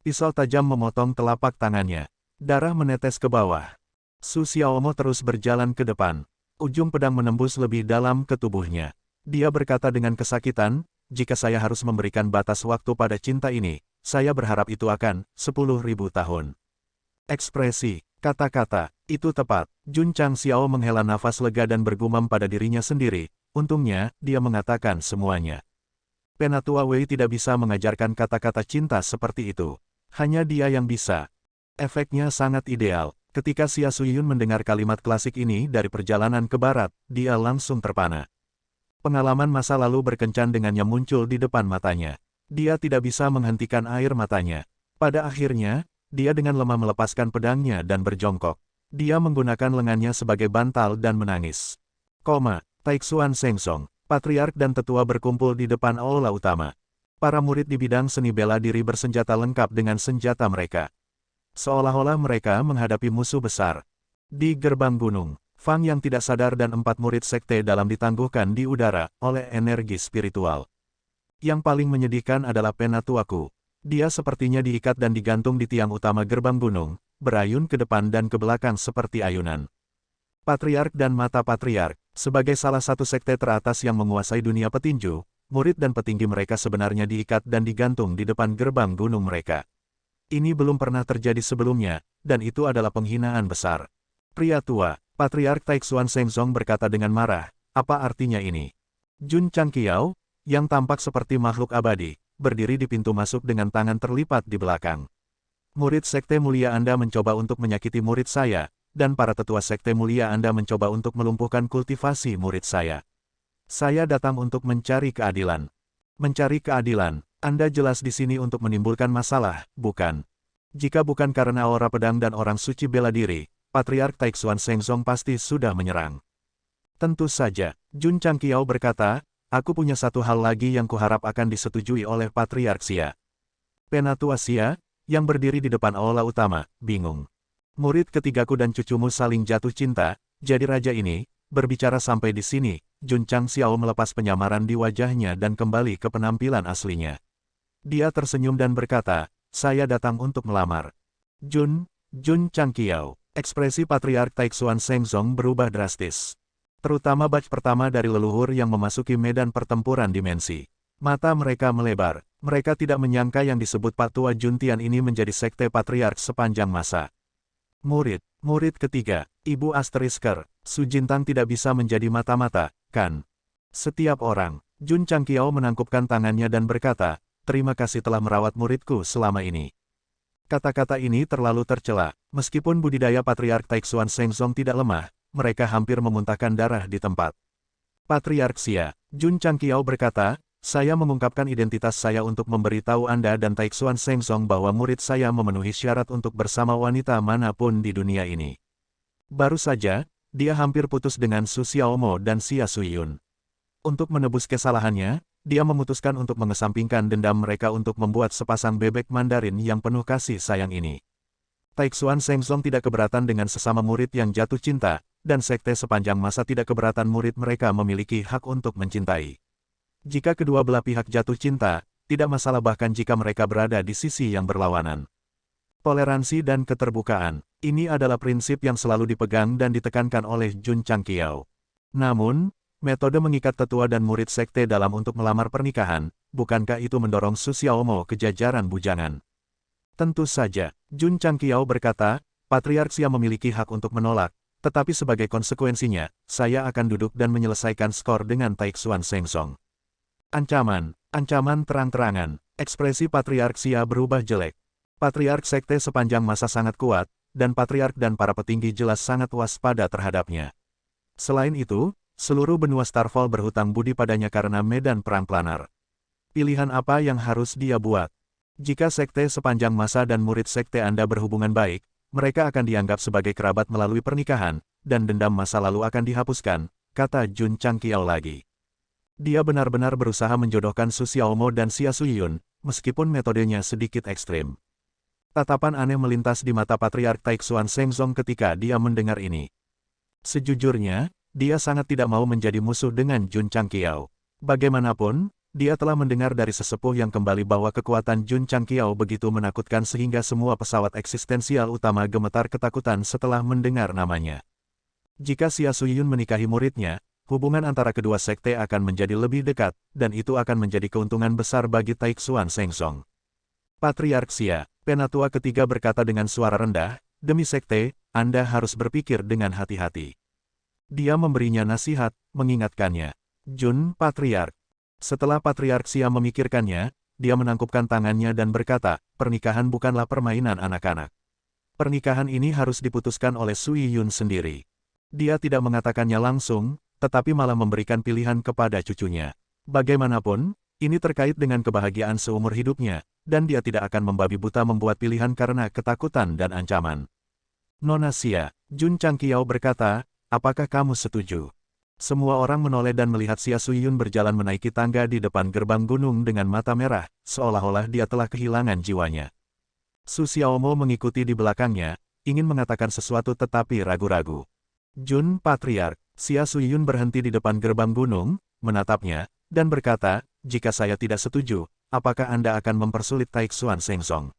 pisau tajam memotong telapak tangannya. Darah menetes ke bawah. Su Xiaomo terus berjalan ke depan. Ujung pedang menembus lebih dalam ke tubuhnya. Dia berkata dengan kesakitan, jika saya harus memberikan batas waktu pada cinta ini, saya berharap itu akan 10.000 tahun. Ekspresi, kata-kata, itu tepat. Jun Changqiao menghela nafas lega dan bergumam pada dirinya sendiri. Untungnya, dia mengatakan semuanya. Penatua Wei tidak bisa mengajarkan kata-kata cinta seperti itu. Hanya dia yang bisa. Efeknya sangat ideal. Ketika Xia Suyun mendengar kalimat klasik ini dari perjalanan ke barat, dia langsung terpana. Pengalaman masa lalu berkencan dengannya muncul di depan matanya. Dia tidak bisa menghentikan air matanya. Pada akhirnya, dia dengan lemah melepaskan pedangnya dan berjongkok. Dia menggunakan lengannya sebagai bantal dan menangis. Taixuan Shengzong, patriark dan tetua berkumpul di depan aula utama. Para murid di bidang seni bela diri bersenjata lengkap dengan senjata mereka. Seolah-olah mereka menghadapi musuh besar. Di gerbang gunung, Fang yang tidak sadar dan 4 murid sekte dalam ditangguhkan di udara oleh energi spiritual. Yang paling menyedihkan adalah Penatuaku. Dia sepertinya diikat dan digantung di tiang utama gerbang gunung, berayun ke depan dan ke belakang seperti ayunan. Patriark dan Mata Patriark, sebagai salah satu sekte teratas yang menguasai dunia petinju, murid dan petinggi mereka sebenarnya diikat dan digantung di depan gerbang gunung mereka. Ini belum pernah terjadi sebelumnya, dan itu adalah penghinaan besar. Pria tua, Patriark Taixuan Shengzong berkata dengan marah, apa artinya ini? Jun Changqiao, yang tampak seperti makhluk abadi, berdiri di pintu masuk dengan tangan terlipat di belakang. Murid sekte mulia Anda mencoba untuk menyakiti murid saya, dan para tetua sekte mulia Anda mencoba untuk melumpuhkan kultivasi murid saya. Saya datang untuk mencari keadilan. Mencari keadilan, Anda jelas di sini untuk menimbulkan masalah, bukan? Jika bukan karena aura pedang dan orang suci bela diri, Patriark Taixuan Shengzong pasti sudah menyerang. Tentu saja, Jun Changqiao berkata, aku punya satu hal lagi yang kuharap akan disetujui oleh Patriark Xia. Penatua Xia, yang berdiri di depan aula utama, bingung. Murid ketigaku dan cucumu saling jatuh cinta, jadi raja ini, berbicara sampai di sini, Jun Changqiao melepas penyamaran di wajahnya dan kembali ke penampilan aslinya. Dia tersenyum dan berkata, saya datang untuk melamar. Jun Changqiao. Ekspresi Patriark Taixuan Shengzong berubah drastis. Terutama batch pertama dari leluhur yang memasuki medan pertempuran dimensi. Mata mereka melebar. Mereka tidak menyangka yang disebut Patua Juntian ini menjadi sekte patriark sepanjang masa. Murid ketiga, Ibu Asterisker, Su Jintang tidak bisa menjadi mata-mata, kan? Setiap orang, Jun Changqiao menangkupkan tangannya dan berkata, terima kasih telah merawat muridku selama ini. Kata-kata ini terlalu tercela, meskipun budidaya Patriark Taixuan Shengzong tidak lemah, mereka hampir memuntahkan darah di tempat. Patriark Xia, Jun Changqiao berkata, saya mengungkapkan identitas saya untuk memberitahu Anda dan Taixuan Shengzong bahwa murid saya memenuhi syarat untuk bersama wanita manapun di dunia ini. Baru saja, dia hampir putus dengan Su Xiaomo dan Xia Suyun. Untuk menebus kesalahannya, dia memutuskan untuk mengesampingkan dendam mereka untuk membuat sepasang bebek Mandarin yang penuh kasih sayang ini. Taixuan Shengzong tidak keberatan dengan sesama murid yang jatuh cinta, dan sekte sepanjang masa tidak keberatan murid mereka memiliki hak untuk mencintai. Jika kedua belah pihak jatuh cinta, tidak masalah bahkan jika mereka berada di sisi yang berlawanan. Toleransi dan keterbukaan, ini adalah prinsip yang selalu dipegang dan ditekankan oleh Jun Changqiao. Namun, metode mengikat tetua dan murid sekte dalam untuk melamar pernikahan, bukankah itu mendorong Su Xiaomo ke jajaran bujangan? Tentu saja, Jun Changqiao berkata, Patriark Xia memiliki hak untuk menolak, tetapi sebagai konsekuensinya, saya akan duduk dan menyelesaikan skor dengan Taixuan Shengzong. Ancaman terang-terangan, ekspresi Patriark Xia berubah jelek. Patriark sekte sepanjang masa sangat kuat, dan Patriark dan para petinggi jelas sangat waspada terhadapnya. Selain itu, seluruh benua Starfall berhutang budi padanya karena medan perang planar. Pilihan apa yang harus dia buat? Jika sekte sepanjang masa dan murid sekte Anda berhubungan baik, mereka akan dianggap sebagai kerabat melalui pernikahan, dan dendam masa lalu akan dihapuskan, kata Jun Changqiao lagi. Dia benar-benar berusaha menjodohkan Su Xiaomo dan Xia Suyun, meskipun metodenya sedikit ekstrim. Tatapan aneh melintas di mata Patriark Taixuan Shengzong ketika dia mendengar ini. Sejujurnya, dia sangat tidak mau menjadi musuh dengan Jun Changqiao. Bagaimanapun, dia telah mendengar dari sesepuh yang kembali bahwa kekuatan Jun Changqiao begitu menakutkan sehingga semua pesawat eksistensial utama gemetar ketakutan setelah mendengar namanya. Jika Xia Suyun menikahi muridnya, hubungan antara kedua sekte akan menjadi lebih dekat, dan itu akan menjadi keuntungan besar bagi Taixuan Shengzong. Patriark Xia, penatua ketiga berkata dengan suara rendah, demi sekte, Anda harus berpikir dengan hati-hati. Dia memberinya nasihat, mengingatkannya. Jun, Patriark. Setelah Patriark Xia memikirkannya, dia menangkupkan tangannya dan berkata, pernikahan bukanlah permainan anak-anak. Pernikahan ini harus diputuskan oleh Su Yiyun sendiri. Dia tidak mengatakannya langsung, tetapi malah memberikan pilihan kepada cucunya. Bagaimanapun, Ini terkait dengan kebahagiaan seumur hidupnya, dan dia tidak akan membabi buta membuat pilihan karena ketakutan dan ancaman. Nona Xia, Jun Changqiao berkata, apakah kamu setuju? Semua orang menoleh dan melihat Xia Suyun berjalan menaiki tangga di depan gerbang gunung dengan mata merah, seolah-olah dia telah kehilangan jiwanya. Su Xiaomo mengikuti di belakangnya, ingin mengatakan sesuatu tetapi ragu-ragu. Jun Patriark, Xia Suyun berhenti di depan gerbang gunung, menatapnya, dan berkata, jika saya tidak setuju, apakah Anda akan mempersulit Taixuan Shengzong?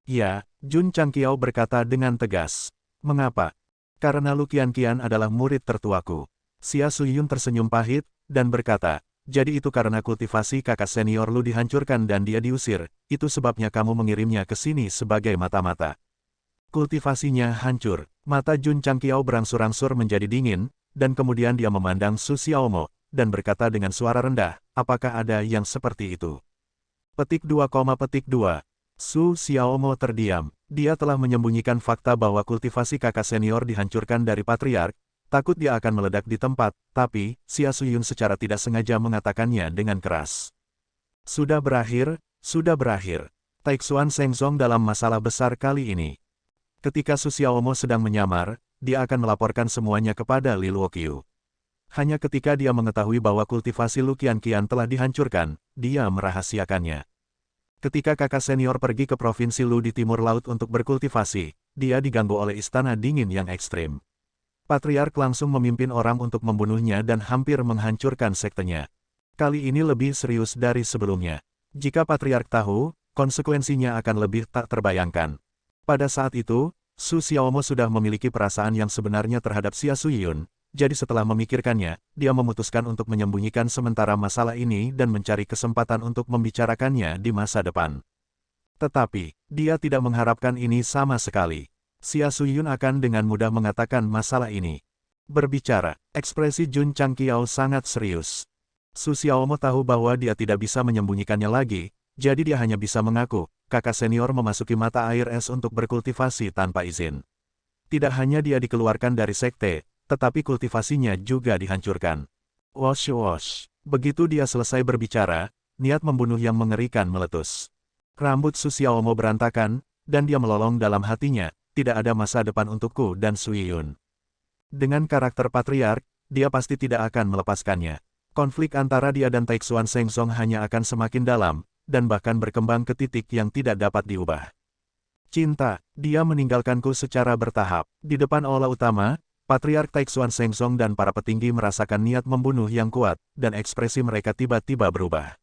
Ya, Jun Changqiao berkata dengan tegas. Mengapa? Karena Lu Qianqian adalah murid tertuaku. Xia Suyun tersenyum pahit, dan berkata, jadi itu karena kultivasi kakak senior Lu dihancurkan dan dia diusir, itu sebabnya kamu mengirimnya ke sini sebagai mata-mata. Kultivasinya hancur, mata Jun Changqiao berangsur-angsur menjadi dingin, dan kemudian dia memandang Su Xiaomo, dan berkata dengan suara rendah, apakah ada yang seperti itu? Petik 2, Su Xiaomo terdiam. Dia telah menyembunyikan fakta bahwa kultivasi kakak senior dihancurkan dari Patriark, takut dia akan meledak di tempat, tapi, Xia Suyun secara tidak sengaja mengatakannya dengan keras. Sudah berakhir, sudah berakhir. Taixuan Shengzong dalam masalah besar kali ini. Ketika Su Xiaomo sedang menyamar, dia akan melaporkan semuanya kepada Li Luoqiu. Hanya ketika dia mengetahui bahwa kultivasi Lu Qianqian telah dihancurkan, dia merahasiakannya. Ketika kakak senior pergi ke provinsi Lu di timur laut untuk berkultivasi, dia diganggu oleh istana dingin yang ekstrim. Patriark langsung memimpin orang untuk membunuhnya dan hampir menghancurkan sektenya. Kali ini lebih serius dari sebelumnya. Jika Patriark tahu, konsekuensinya akan lebih tak terbayangkan. Pada saat itu, Su Xiaomo sudah memiliki perasaan yang sebenarnya terhadap Xia Suyun, jadi setelah memikirkannya, dia memutuskan untuk menyembunyikan sementara masalah ini dan mencari kesempatan untuk membicarakannya di masa depan. Tetapi, dia tidak mengharapkan ini sama sekali. Xia Suyun akan dengan mudah mengatakan masalah ini. Berbicara, ekspresi Jun Changqiao sangat serius. Su Xiaomo tahu bahwa dia tidak bisa menyembunyikannya lagi, jadi dia hanya bisa mengaku, kakak senior memasuki mata air es untuk berkultivasi tanpa izin. Tidak hanya dia dikeluarkan dari sekte, tetapi kultivasinya juga dihancurkan. Wosh wosh. Begitu dia selesai berbicara, niat membunuh yang mengerikan meletus. Rambut Su Xiaomo berantakan, dan dia melolong dalam hatinya, tidak ada masa depan untukku dan Su Yiyun. Dengan karakter Patriark, dia pasti tidak akan melepaskannya. Konflik antara dia dan Taixuan Shengzong hanya akan semakin dalam, dan bahkan berkembang ke titik yang tidak dapat diubah. Cinta, dia meninggalkanku secara bertahap. Di depan aula utama, Patriark Taixuan Shengzong dan para petinggi merasakan niat membunuh yang kuat, dan ekspresi mereka tiba-tiba berubah.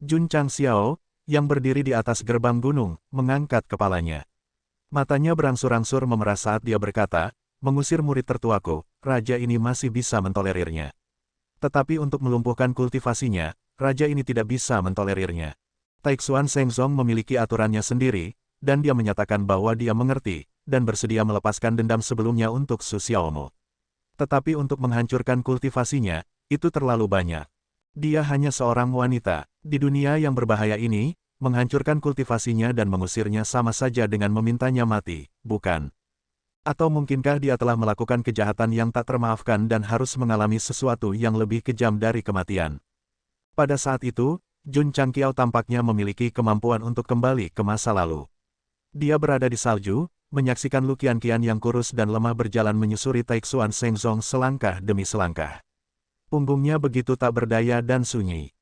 Jun Changqiao, yang berdiri di atas gerbang gunung, mengangkat kepalanya. Matanya berangsur-angsur memerah saat dia berkata, mengusir murid tertuaku, raja ini masih bisa mentolerirnya. Tetapi untuk melumpuhkan kultivasinya, raja ini tidak bisa mentolerirnya. Taixuan Shengzong memiliki aturannya sendiri, dan dia menyatakan bahwa dia mengerti, dan bersedia melepaskan dendam sebelumnya untuk Su Xiaomo. Tetapi untuk menghancurkan kultivasinya, itu terlalu banyak. Dia hanya seorang wanita. Di dunia yang berbahaya ini, menghancurkan kultivasinya dan mengusirnya sama saja dengan memintanya mati, bukan? Atau mungkinkah dia telah melakukan kejahatan yang tak termaafkan dan harus mengalami sesuatu yang lebih kejam dari kematian? Pada saat itu, Jun Changqiao tampaknya memiliki kemampuan untuk kembali ke masa lalu. Dia berada di salju, menyaksikan Lu Qianqian yang kurus dan lemah berjalan menyusuri Taixuan Shengzong selangkah demi selangkah. Punggungnya begitu tak berdaya dan sunyi.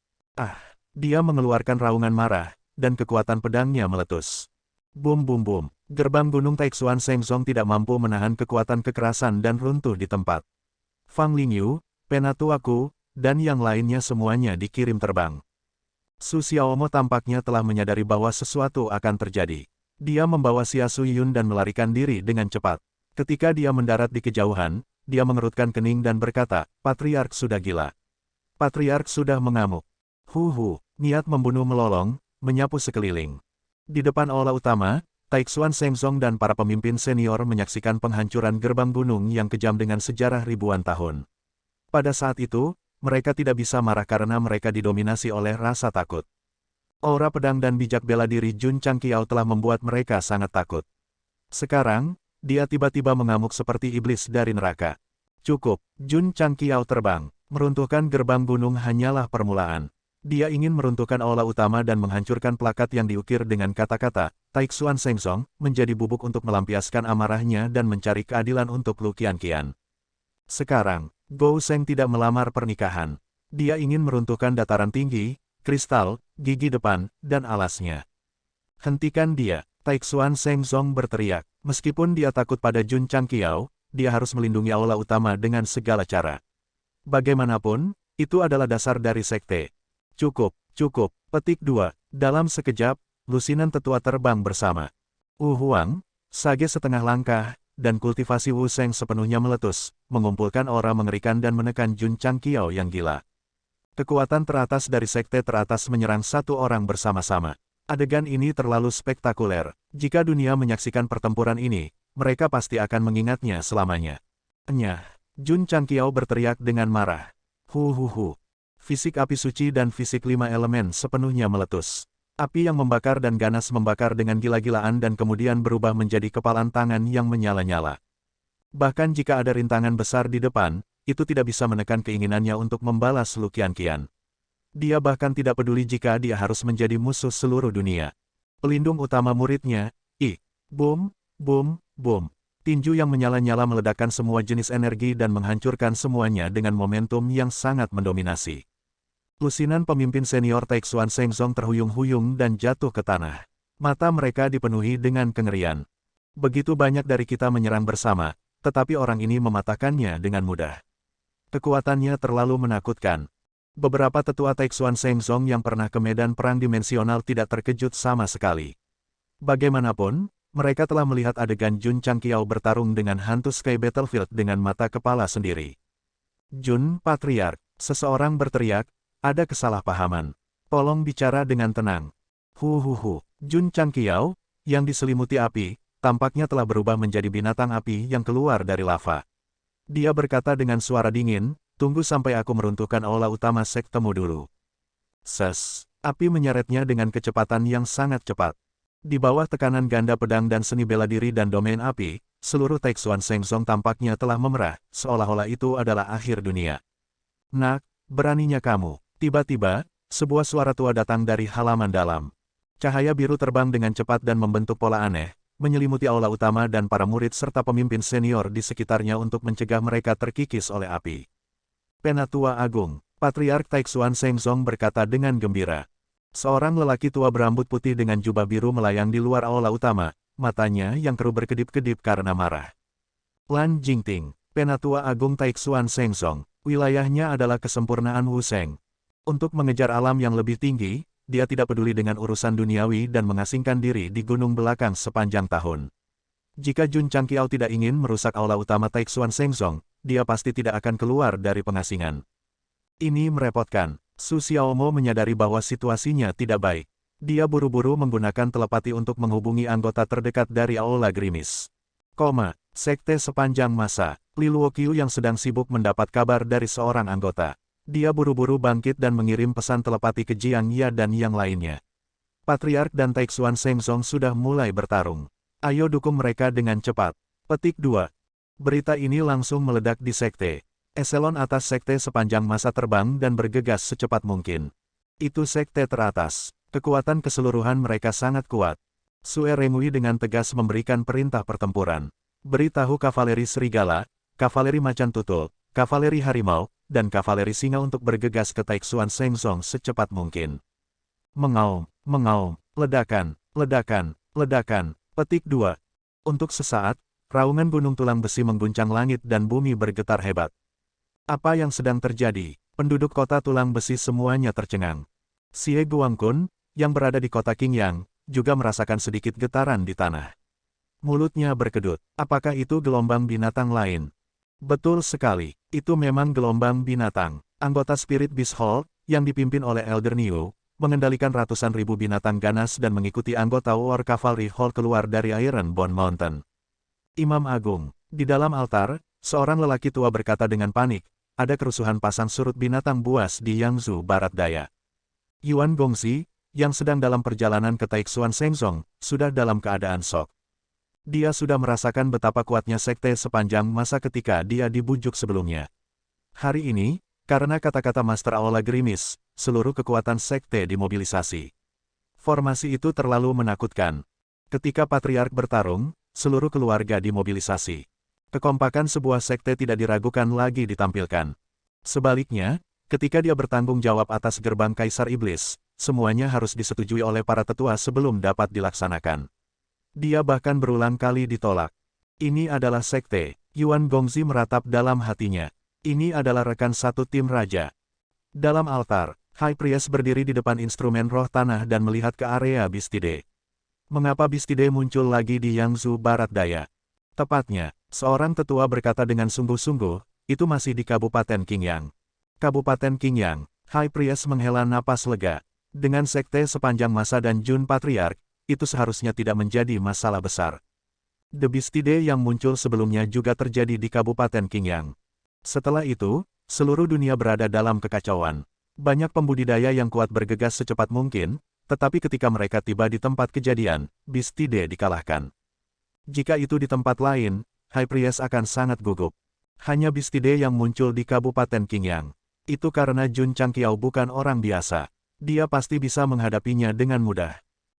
Dia mengeluarkan raungan marah, dan kekuatan pedangnya meletus. Bum bum bum, gerbang gunung Taixuan Shengzong tidak mampu menahan kekuatan kekerasan dan runtuh di tempat. Fang Lingyu, Penatuaku, dan yang lainnya semuanya dikirim terbang. Su Xiaomo tampaknya telah menyadari bahwa sesuatu akan terjadi. Dia membawa Xia Suyun dan melarikan diri dengan cepat. Ketika dia mendarat di kejauhan, dia mengerutkan kening dan berkata, Patriark sudah gila. Patriark sudah mengamuk. Niat membunuh melolong, menyapu sekeliling. Di depan aula utama, Taixuan Shengzong dan para pemimpin senior menyaksikan penghancuran gerbang gunung yang kejam dengan sejarah ribuan tahun. Pada saat itu, mereka tidak bisa marah karena mereka didominasi oleh rasa takut. Aura pedang dan bijak bela diri Jun Changqiao telah membuat mereka sangat takut. Sekarang, dia tiba-tiba mengamuk seperti iblis dari neraka. Cukup, Jun Changqiao terbang. Meruntuhkan gerbang gunung hanyalah permulaan. Dia ingin meruntuhkan aula utama dan menghancurkan plakat yang diukir dengan kata-kata, Taixuan Shengzong, menjadi bubuk untuk melampiaskan amarahnya dan mencari keadilan untuk Lu Qianqian. Sekarang, Gou Sheng tidak melamar pernikahan. Dia ingin meruntuhkan dataran tinggi, kristal, gigi depan, dan alasnya. Hentikan dia, Taixuan Shengzong berteriak. Meskipun dia takut pada Jun Changqiao, dia harus melindungi aula utama dengan segala cara. Bagaimanapun, itu adalah dasar dari sekte. Cukup, cukup. Petik 2. Dalam sekejap, lusinan tetua terbang bersama. Wu Huang, Sage setengah langkah, dan kultivasi Wu Sheng sepenuhnya meletus, mengumpulkan aura mengerikan dan menekan Jun Changqiao yang gila. Kekuatan teratas dari sekte teratas menyerang satu orang bersama-sama. Adegan ini terlalu spektakuler. Jika dunia menyaksikan pertempuran ini, mereka pasti akan mengingatnya selamanya. Enyah, Jun Changqiao berteriak dengan marah. Hu. Fisik api suci dan fisik 5 elemen sepenuhnya meletus. Api yang membakar dan ganas membakar dengan gila-gilaan dan kemudian berubah menjadi kepalan tangan yang menyala-nyala. Bahkan jika ada rintangan besar di depan, itu tidak bisa menekan keinginannya untuk membalas Lu Qianqian. Dia bahkan tidak peduli jika dia harus menjadi musuh seluruh dunia. Pelindung utama muridnya, boom, boom, boom. Tinju yang menyala-nyala meledakkan semua jenis energi dan menghancurkan semuanya dengan momentum yang sangat mendominasi. Lusinan pemimpin senior Taixuan Shengzong terhuyung-huyung dan jatuh ke tanah. Mata mereka dipenuhi dengan kengerian. Begitu banyak dari kita menyerang bersama, tetapi orang ini mematahkannya dengan mudah. Kekuatannya terlalu menakutkan. Beberapa tetua Taixuan Shengzong yang pernah ke medan perang dimensional tidak terkejut sama sekali. Bagaimanapun, mereka telah melihat adegan Jun Changqiao bertarung dengan hantu Sky Battlefield dengan mata kepala sendiri. Jun, Patriark, seseorang berteriak, ada kesalahpahaman. Tolong bicara dengan tenang. Hu. Jun Changqiao, yang diselimuti api, tampaknya telah berubah menjadi binatang api yang keluar dari lava. Dia berkata dengan suara dingin, tunggu sampai aku meruntuhkan aula utama sektemu dulu. Api menyeretnya dengan kecepatan yang sangat cepat. Di bawah tekanan ganda pedang dan seni bela diri dan domain api, seluruh Taixuan Shengzong tampaknya telah memerah, seolah-olah itu adalah akhir dunia. Nak, beraninya kamu. Tiba-tiba, sebuah suara tua datang dari halaman dalam. Cahaya biru terbang dengan cepat dan membentuk pola aneh, menyelimuti aula utama dan para murid serta pemimpin senior di sekitarnya untuk mencegah mereka terkikis oleh api. Penatua Agung, Patriark Taixuan Shengzong berkata dengan gembira. Seorang lelaki tua berambut putih dengan jubah biru melayang di luar aula utama, matanya yang keruh berkedip-kedip karena marah. Lan Jingting, Penatua Agung Taixuan Shengzong, wilayahnya adalah kesempurnaan Wu Sheng. Untuk mengejar alam yang lebih tinggi, dia tidak peduli dengan urusan duniawi dan mengasingkan diri di gunung belakang sepanjang tahun. Jika Jun Changqiao tidak ingin merusak aula utama Taixuan Shengzong, dia pasti tidak akan keluar dari pengasingan. Ini merepotkan. Su Xiaomo menyadari bahwa situasinya tidak baik. Dia buru-buru menggunakan telepati untuk menghubungi anggota terdekat dari Aula Grimis. Sekte sepanjang masa. Li Luoqiu yang sedang sibuk mendapat kabar dari seorang anggota. Dia buru-buru bangkit dan mengirim pesan telepati ke Jiang Ya dan yang lainnya. Patriark dan Taixuan Shengzong sudah mulai bertarung. Ayo dukung mereka dengan cepat. Petik 2. Berita ini langsung meledak di sekte. Eselon atas sekte sepanjang masa terbang dan bergegas secepat mungkin. Itu sekte teratas. Kekuatan keseluruhan mereka sangat kuat. Sue Rengui dengan tegas memberikan perintah pertempuran. Beritahu kavaleri serigala, kavaleri macan tutul, kavaleri harimau, dan kavaleri singa untuk bergegas ke Taixuan Shengzong secepat mungkin. Mengaum, ledakan. Petik 2. Untuk sesaat, raungan gunung tulang besi mengguncang langit dan bumi bergetar hebat. Apa yang sedang terjadi? Penduduk kota tulang besi semuanya tercengang. Xie Guangkun, yang berada di kota Qingyang, juga merasakan sedikit getaran di tanah. Mulutnya berkedut. Apakah itu gelombang binatang lain? Betul sekali, itu memang gelombang binatang. Anggota Spirit Beast Hall, yang dipimpin oleh Elder Niu, mengendalikan ratusan ribu binatang ganas dan mengikuti anggota War Cavalry Hall keluar dari Iron Bone Mountain. Imam Agung, di dalam altar, seorang lelaki tua berkata dengan panik, ada kerusuhan pasang surut binatang buas di Yangzhou Barat Daya. Yuan Gongxi, yang sedang dalam perjalanan ke Taixuan Shengzong, sudah dalam keadaan shock. Dia sudah merasakan betapa kuatnya sekte sepanjang masa ketika dia dibujuk sebelumnya. Hari ini, Karena kata-kata Master Aola gerimis, seluruh kekuatan sekte dimobilisasi. Formasi itu terlalu menakutkan. Ketika Patriark bertarung, seluruh keluarga dimobilisasi. Kekompakan sebuah sekte tidak diragukan lagi ditampilkan. Sebaliknya, ketika dia bertanggung jawab atas gerbang Kaisar Iblis, semuanya harus disetujui oleh para tetua sebelum dapat dilaksanakan. Dia bahkan berulang kali ditolak. Ini adalah sekte. Yuan Gongzi meratap dalam hatinya. Ini adalah rekan satu tim raja. Dalam altar, High Priest berdiri di depan instrumen roh tanah dan melihat ke area Bistide. Mengapa Bistide muncul lagi di Yangzhou Barat Daya? Tepatnya, seorang tetua berkata dengan sungguh-sungguh, itu masih di Kabupaten Qingyang. Kabupaten Qingyang, High Priest menghela napas lega. Dengan sekte sepanjang masa dan Jun Patriark, itu seharusnya tidak menjadi masalah besar. The Bistide yang muncul sebelumnya juga terjadi di Kabupaten Qingyang. Setelah itu, seluruh dunia berada dalam kekacauan. Banyak pembudidaya yang kuat bergegas secepat mungkin, tetapi ketika mereka tiba di tempat kejadian, Bistide dikalahkan. Jika itu di tempat lain, High Priest akan sangat gugup. Hanya Bistide yang muncul di Kabupaten Qingyang. Itu karena Jun Changqiao bukan orang biasa. Dia pasti bisa menghadapinya dengan mudah.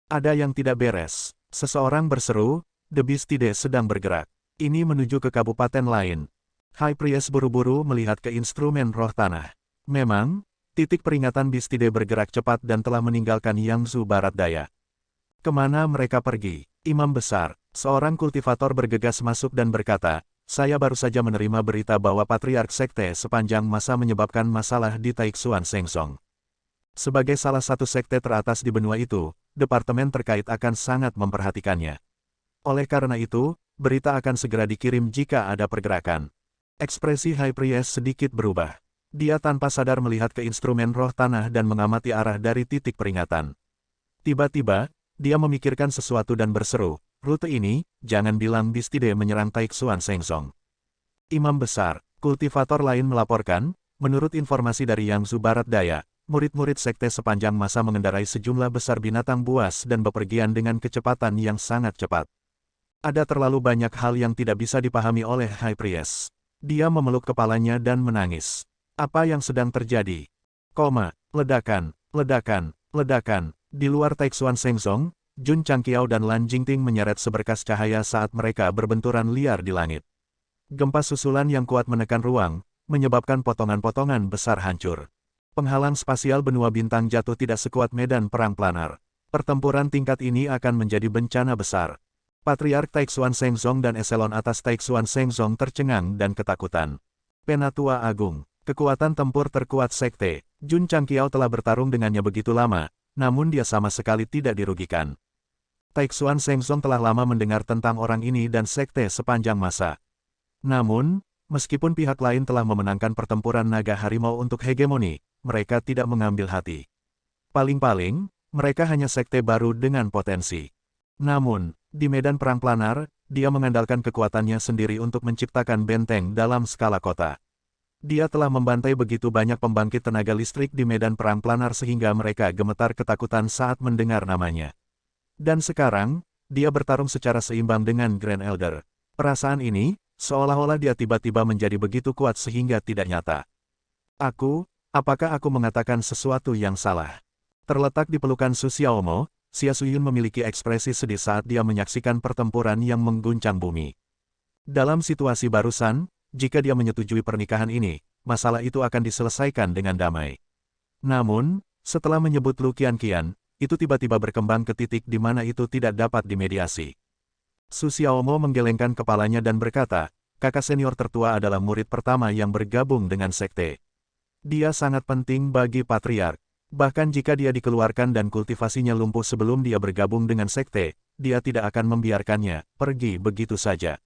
Ada yang tidak beres. Seseorang berseru, The Bistide sedang bergerak. Ini menuju ke kabupaten lain. High Priest buru-buru melihat ke instrumen roh tanah. Memang, titik peringatan Bistide bergerak cepat dan telah meninggalkan Yangzhou Barat Daya. Kemana mereka pergi? Imam besar, seorang kultivator bergegas masuk dan berkata, saya baru saja menerima berita bahwa Patriark Sekte sepanjang masa menyebabkan masalah di Taixuan Shengsong. Sebagai salah satu sekte teratas di benua itu, departemen terkait akan sangat memperhatikannya. Oleh karena itu, berita akan segera dikirim jika ada pergerakan. Ekspresi High Priest sedikit berubah. Dia tanpa sadar melihat ke instrumen roh tanah dan mengamati arah dari titik peringatan. Tiba-tiba, dia memikirkan sesuatu dan berseru, rute ini, jangan bilang Bistide menyerang Taixuan Shengsong. Imam besar, kultivator lain melaporkan, menurut informasi dari Yangzhou Barat Daya, murid-murid sekte sepanjang masa mengendarai sejumlah besar binatang buas dan bepergian dengan kecepatan yang sangat cepat. Ada terlalu banyak hal yang tidak bisa dipahami oleh High Priest. Dia memeluk kepalanya dan menangis. Apa yang sedang terjadi? Ledakan, ledakan, ledakan. Di luar Taixuan Shengsong, Jun Changqiao dan Lan Jingting menyeret seberkas cahaya saat mereka berbenturan liar di langit. Gempa susulan yang kuat menekan ruang, menyebabkan potongan-potongan besar hancur. Penghalang spasial benua bintang jatuh tidak sekuat medan perang planar. Pertempuran tingkat ini akan menjadi bencana besar. Patriark Taixuan Shengsong dan eselon atas Taixuan Shengsong tercengang dan ketakutan. Penatua Agung, kekuatan tempur terkuat sekte, Jun Changqiao telah bertarung dengannya begitu lama, namun dia sama sekali tidak dirugikan. Taixuan Shengsong telah lama mendengar tentang orang ini dan sekte sepanjang masa. Namun, meskipun pihak lain telah memenangkan pertempuran naga harimau untuk hegemoni, mereka tidak mengambil hati. Paling-paling, mereka hanya sekte baru dengan potensi. Namun, di medan perang planar, dia mengandalkan kekuatannya sendiri untuk menciptakan benteng dalam skala kota. Dia telah membantai begitu banyak pembangkit tenaga listrik di medan perang planar sehingga mereka gemetar ketakutan saat mendengar namanya. Dan sekarang, dia bertarung secara seimbang dengan Grand Elder. Perasaan ini, seolah-olah dia tiba-tiba menjadi begitu kuat sehingga tidak nyata. Apakah aku mengatakan sesuatu yang salah? Terletak di pelukan Su Xiaomo, Xia Suyun memiliki ekspresi sedih saat dia menyaksikan pertempuran yang mengguncang bumi. Dalam situasi barusan, jika dia menyetujui pernikahan ini, masalah itu akan diselesaikan dengan damai. Namun, setelah menyebut Lu Qianqian, itu tiba-tiba berkembang ke titik di mana itu tidak dapat dimediasi. Su Xiaomo menggelengkan kepalanya dan berkata, kakak senior tertua adalah murid pertama yang bergabung dengan sekte. Dia sangat penting bagi Patriark. Bahkan jika dia dikeluarkan dan kultivasinya lumpuh sebelum dia bergabung dengan sekte, dia tidak akan membiarkannya pergi begitu saja.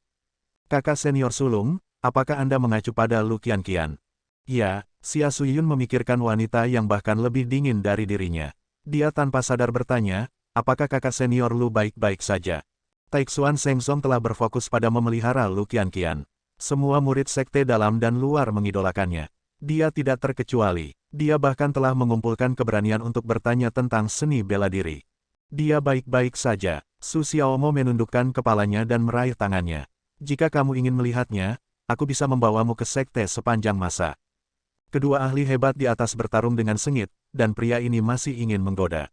Kakak senior sulung, apakah Anda mengacu pada Lu Qianqian? Ya, Xia Suyun memikirkan wanita yang bahkan lebih dingin dari dirinya. Dia tanpa sadar bertanya, apakah kakak senior Lu baik-baik saja? Taixuan Shengsong telah berfokus pada memelihara Lu Qianqian. Semua murid sekte dalam dan luar mengidolakannya. Dia tidak terkecuali. Dia bahkan telah mengumpulkan keberanian untuk bertanya tentang seni bela diri. Dia baik-baik saja. Su Xiaomo menundukkan kepalanya dan meraih tangannya. Jika kamu ingin melihatnya, aku bisa membawamu ke sekte sepanjang masa. Kedua ahli hebat di atas bertarung dengan sengit, dan pria ini masih ingin menggoda.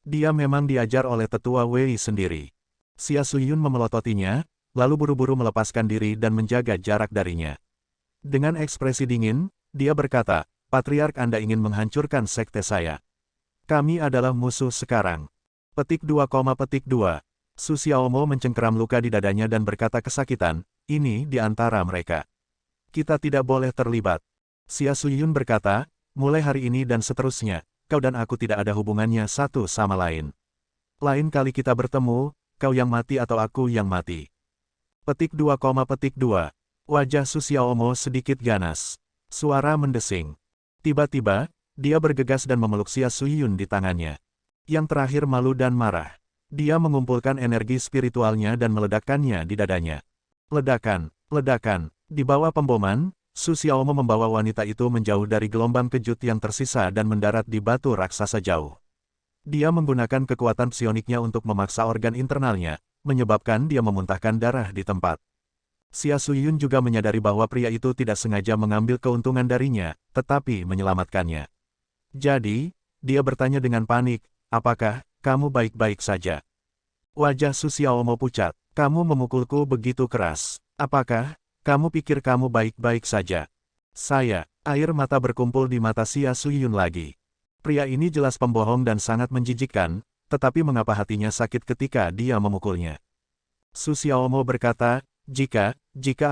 Dia memang diajar oleh tetua Wei sendiri. Xia Suyun memelototinya, lalu buru-buru melepaskan diri dan menjaga jarak darinya. Dengan ekspresi dingin, dia berkata, Patriark Anda ingin menghancurkan sekte saya. Kami adalah musuh sekarang. Petik 2, petik 2. Su Xiaomo mencengkeram luka di dadanya dan berkata kesakitan, ini di antara mereka. Kita tidak boleh terlibat. Xia Suyun berkata, mulai hari ini dan seterusnya, kau dan aku tidak ada hubungannya satu sama lain. Lain kali kita bertemu, kau yang mati atau aku yang mati. Petik 2, petik 2. Wajah Su Xiaomo sedikit ganas. Suara mendesing. Tiba-tiba, dia bergegas dan memeluk Xia Suyun di tangannya. Yang terakhir malu dan marah. Dia mengumpulkan energi spiritualnya dan meledakkannya di dadanya. Ledakan, ledakan. Di bawah pemboman, Su Xiaomo membawa wanita itu menjauh dari gelombang kejut yang tersisa dan mendarat di batu raksasa jauh. Dia menggunakan kekuatan psioniknya untuk memaksa organ internalnya, menyebabkan dia memuntahkan darah di tempat. Xia Suyun juga menyadari bahwa pria itu tidak sengaja mengambil keuntungan darinya, tetapi menyelamatkannya. Jadi, dia bertanya dengan panik, apakah kamu baik-baik saja? Wajah Su Xiaomo pucat, kamu memukulku begitu keras. Apakah kamu pikir kamu baik-baik saja? Saya, air mata berkumpul di mata Xia Suyun lagi. Pria ini jelas pembohong dan sangat menjijikkan, tetapi mengapa hatinya sakit ketika dia memukulnya? Su Xiaomo berkata, jika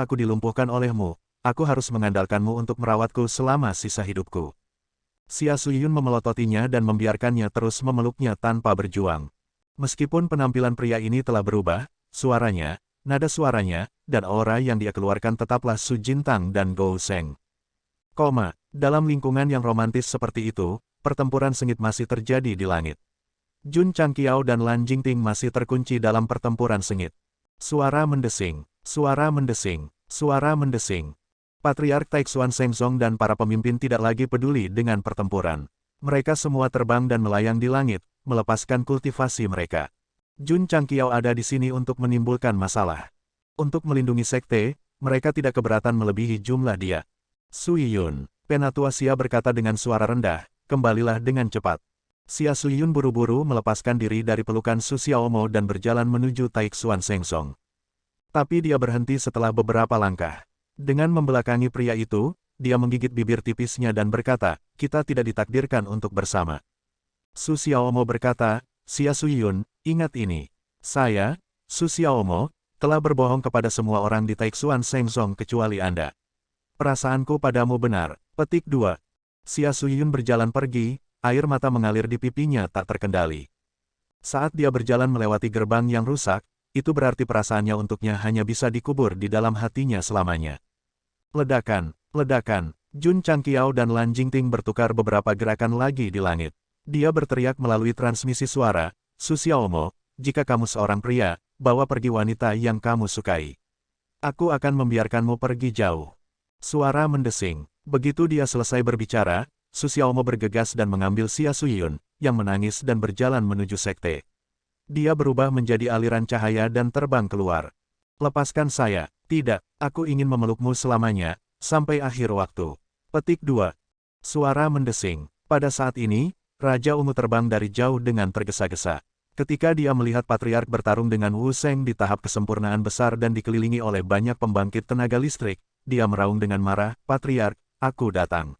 aku dilumpuhkan olehmu, aku harus mengandalkanmu untuk merawatku selama sisa hidupku. Xia Suyun memelototinya dan membiarkannya terus memeluknya tanpa berjuang. Meskipun penampilan pria ini telah berubah, suaranya, nada suaranya, dan aura yang dia keluarkan tetaplah Su Jintang dan Gou Sheng. Dalam lingkungan yang romantis seperti itu, pertempuran sengit masih terjadi di langit. Jun Changqiao dan Lan Jingting masih terkunci dalam pertempuran sengit. Suara mendesing, suara mendesing, suara mendesing. Patriark Taixuan Shengzong dan para pemimpin tidak lagi peduli dengan pertempuran. Mereka semua terbang dan melayang di langit, melepaskan kultivasi mereka. Jun Changqiao ada di sini untuk menimbulkan masalah. Untuk melindungi sekte, mereka tidak keberatan melebihi jumlah dia. Sui Yun, Penatua Xia berkata dengan suara rendah, kembalilah dengan cepat. Xia Suyun buru-buru melepaskan diri dari pelukan Su Xiaomo dan berjalan menuju Taixuan Shengzong. Tapi dia berhenti setelah beberapa langkah. Dengan membelakangi pria itu, dia menggigit bibir tipisnya dan berkata, kita tidak ditakdirkan untuk bersama. Su Xiaomo berkata, Xia Suyun, ingat ini. Saya, Su Xiaomo, telah berbohong kepada semua orang di Taixuan Shengzong kecuali Anda. Perasaanku padamu benar. Petik 2. Xia Suyun berjalan pergi, air mata mengalir di pipinya tak terkendali. Saat dia berjalan melewati gerbang yang rusak, itu berarti perasaannya untuknya hanya bisa dikubur di dalam hatinya selamanya. Ledakan, ledakan. Jun Changqiao dan Lan Jingting bertukar beberapa gerakan lagi di langit. Dia berteriak melalui transmisi suara, Su Xiaomo, jika kamu seorang pria, bawa pergi wanita yang kamu sukai. Aku akan membiarkanmu pergi jauh. Suara mendesing. Begitu dia selesai berbicara, Su Xiaomo bergegas dan mengambil Xia Suyun, yang menangis dan berjalan menuju sekte. Dia berubah menjadi aliran cahaya dan terbang keluar. Lepaskan saya. Tidak, aku ingin memelukmu selamanya, sampai akhir waktu. Petik 2. Suara mendesing. Pada saat ini, Raja Ungu terbang dari jauh dengan tergesa-gesa. Ketika dia melihat Patriark bertarung dengan Wu Sheng di tahap kesempurnaan besar dan dikelilingi oleh banyak pembangkit tenaga listrik, dia meraung dengan marah, Patriark, aku datang.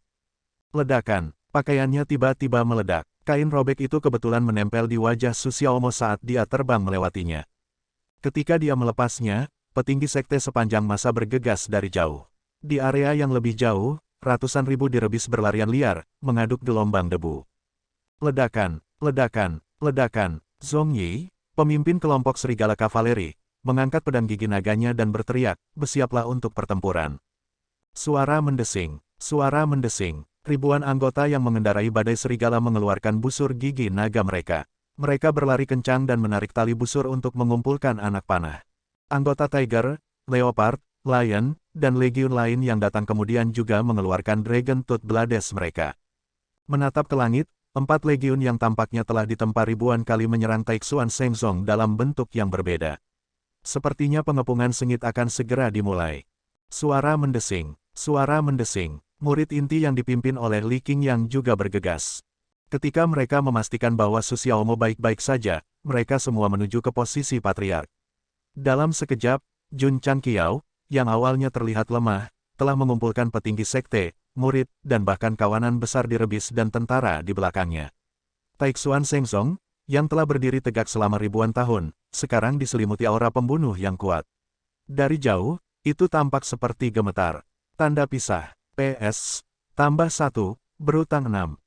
Ledakan, pakaiannya tiba-tiba meledak. Kain robek itu kebetulan menempel di wajah Su Xiaomo saat dia terbang melewatinya. Ketika dia melepasnya, petinggi sekte sepanjang masa bergegas dari jauh. Di area yang lebih jauh, ratusan ribu direbis berlarian liar, mengaduk gelombang debu. Ledakan, ledakan, ledakan. Zhong Yi, pemimpin kelompok serigala kavaleri, mengangkat pedang gigi naganya dan berteriak, bersiaplah untuk pertempuran. Suara mendesing, suara mendesing. Ribuan anggota yang mengendarai badai serigala mengeluarkan busur gigi naga mereka. Mereka berlari kencang dan menarik tali busur untuk mengumpulkan anak panah. Anggota Tiger, Leopard, Lion, dan legiun lain yang datang kemudian juga mengeluarkan Dragon Tooth Blades mereka. Menatap ke langit, 4 legiun yang tampaknya telah ditempa ribuan kali menyerang Taixuan Shengzong dalam bentuk yang berbeda. Sepertinya pengepungan sengit akan segera dimulai. Suara mendesing, suara mendesing. Murid inti yang dipimpin oleh Li Qingyang juga bergegas. Ketika mereka memastikan bahwa Su Xiaomo baik-baik saja, mereka semua menuju ke posisi patriark. Dalam sekejap, Jun Chanqiao, yang awalnya terlihat lemah, telah mengumpulkan petinggi sekte, murid, dan bahkan kawanan besar direbis dan tentara di belakangnya. Taixuan Shengzong, yang telah berdiri tegak selama ribuan tahun, sekarang diselimuti aura pembunuh yang kuat. Dari jauh, itu tampak seperti gemetar. Tanda pisah. PS. Tambah 1, berutang 6.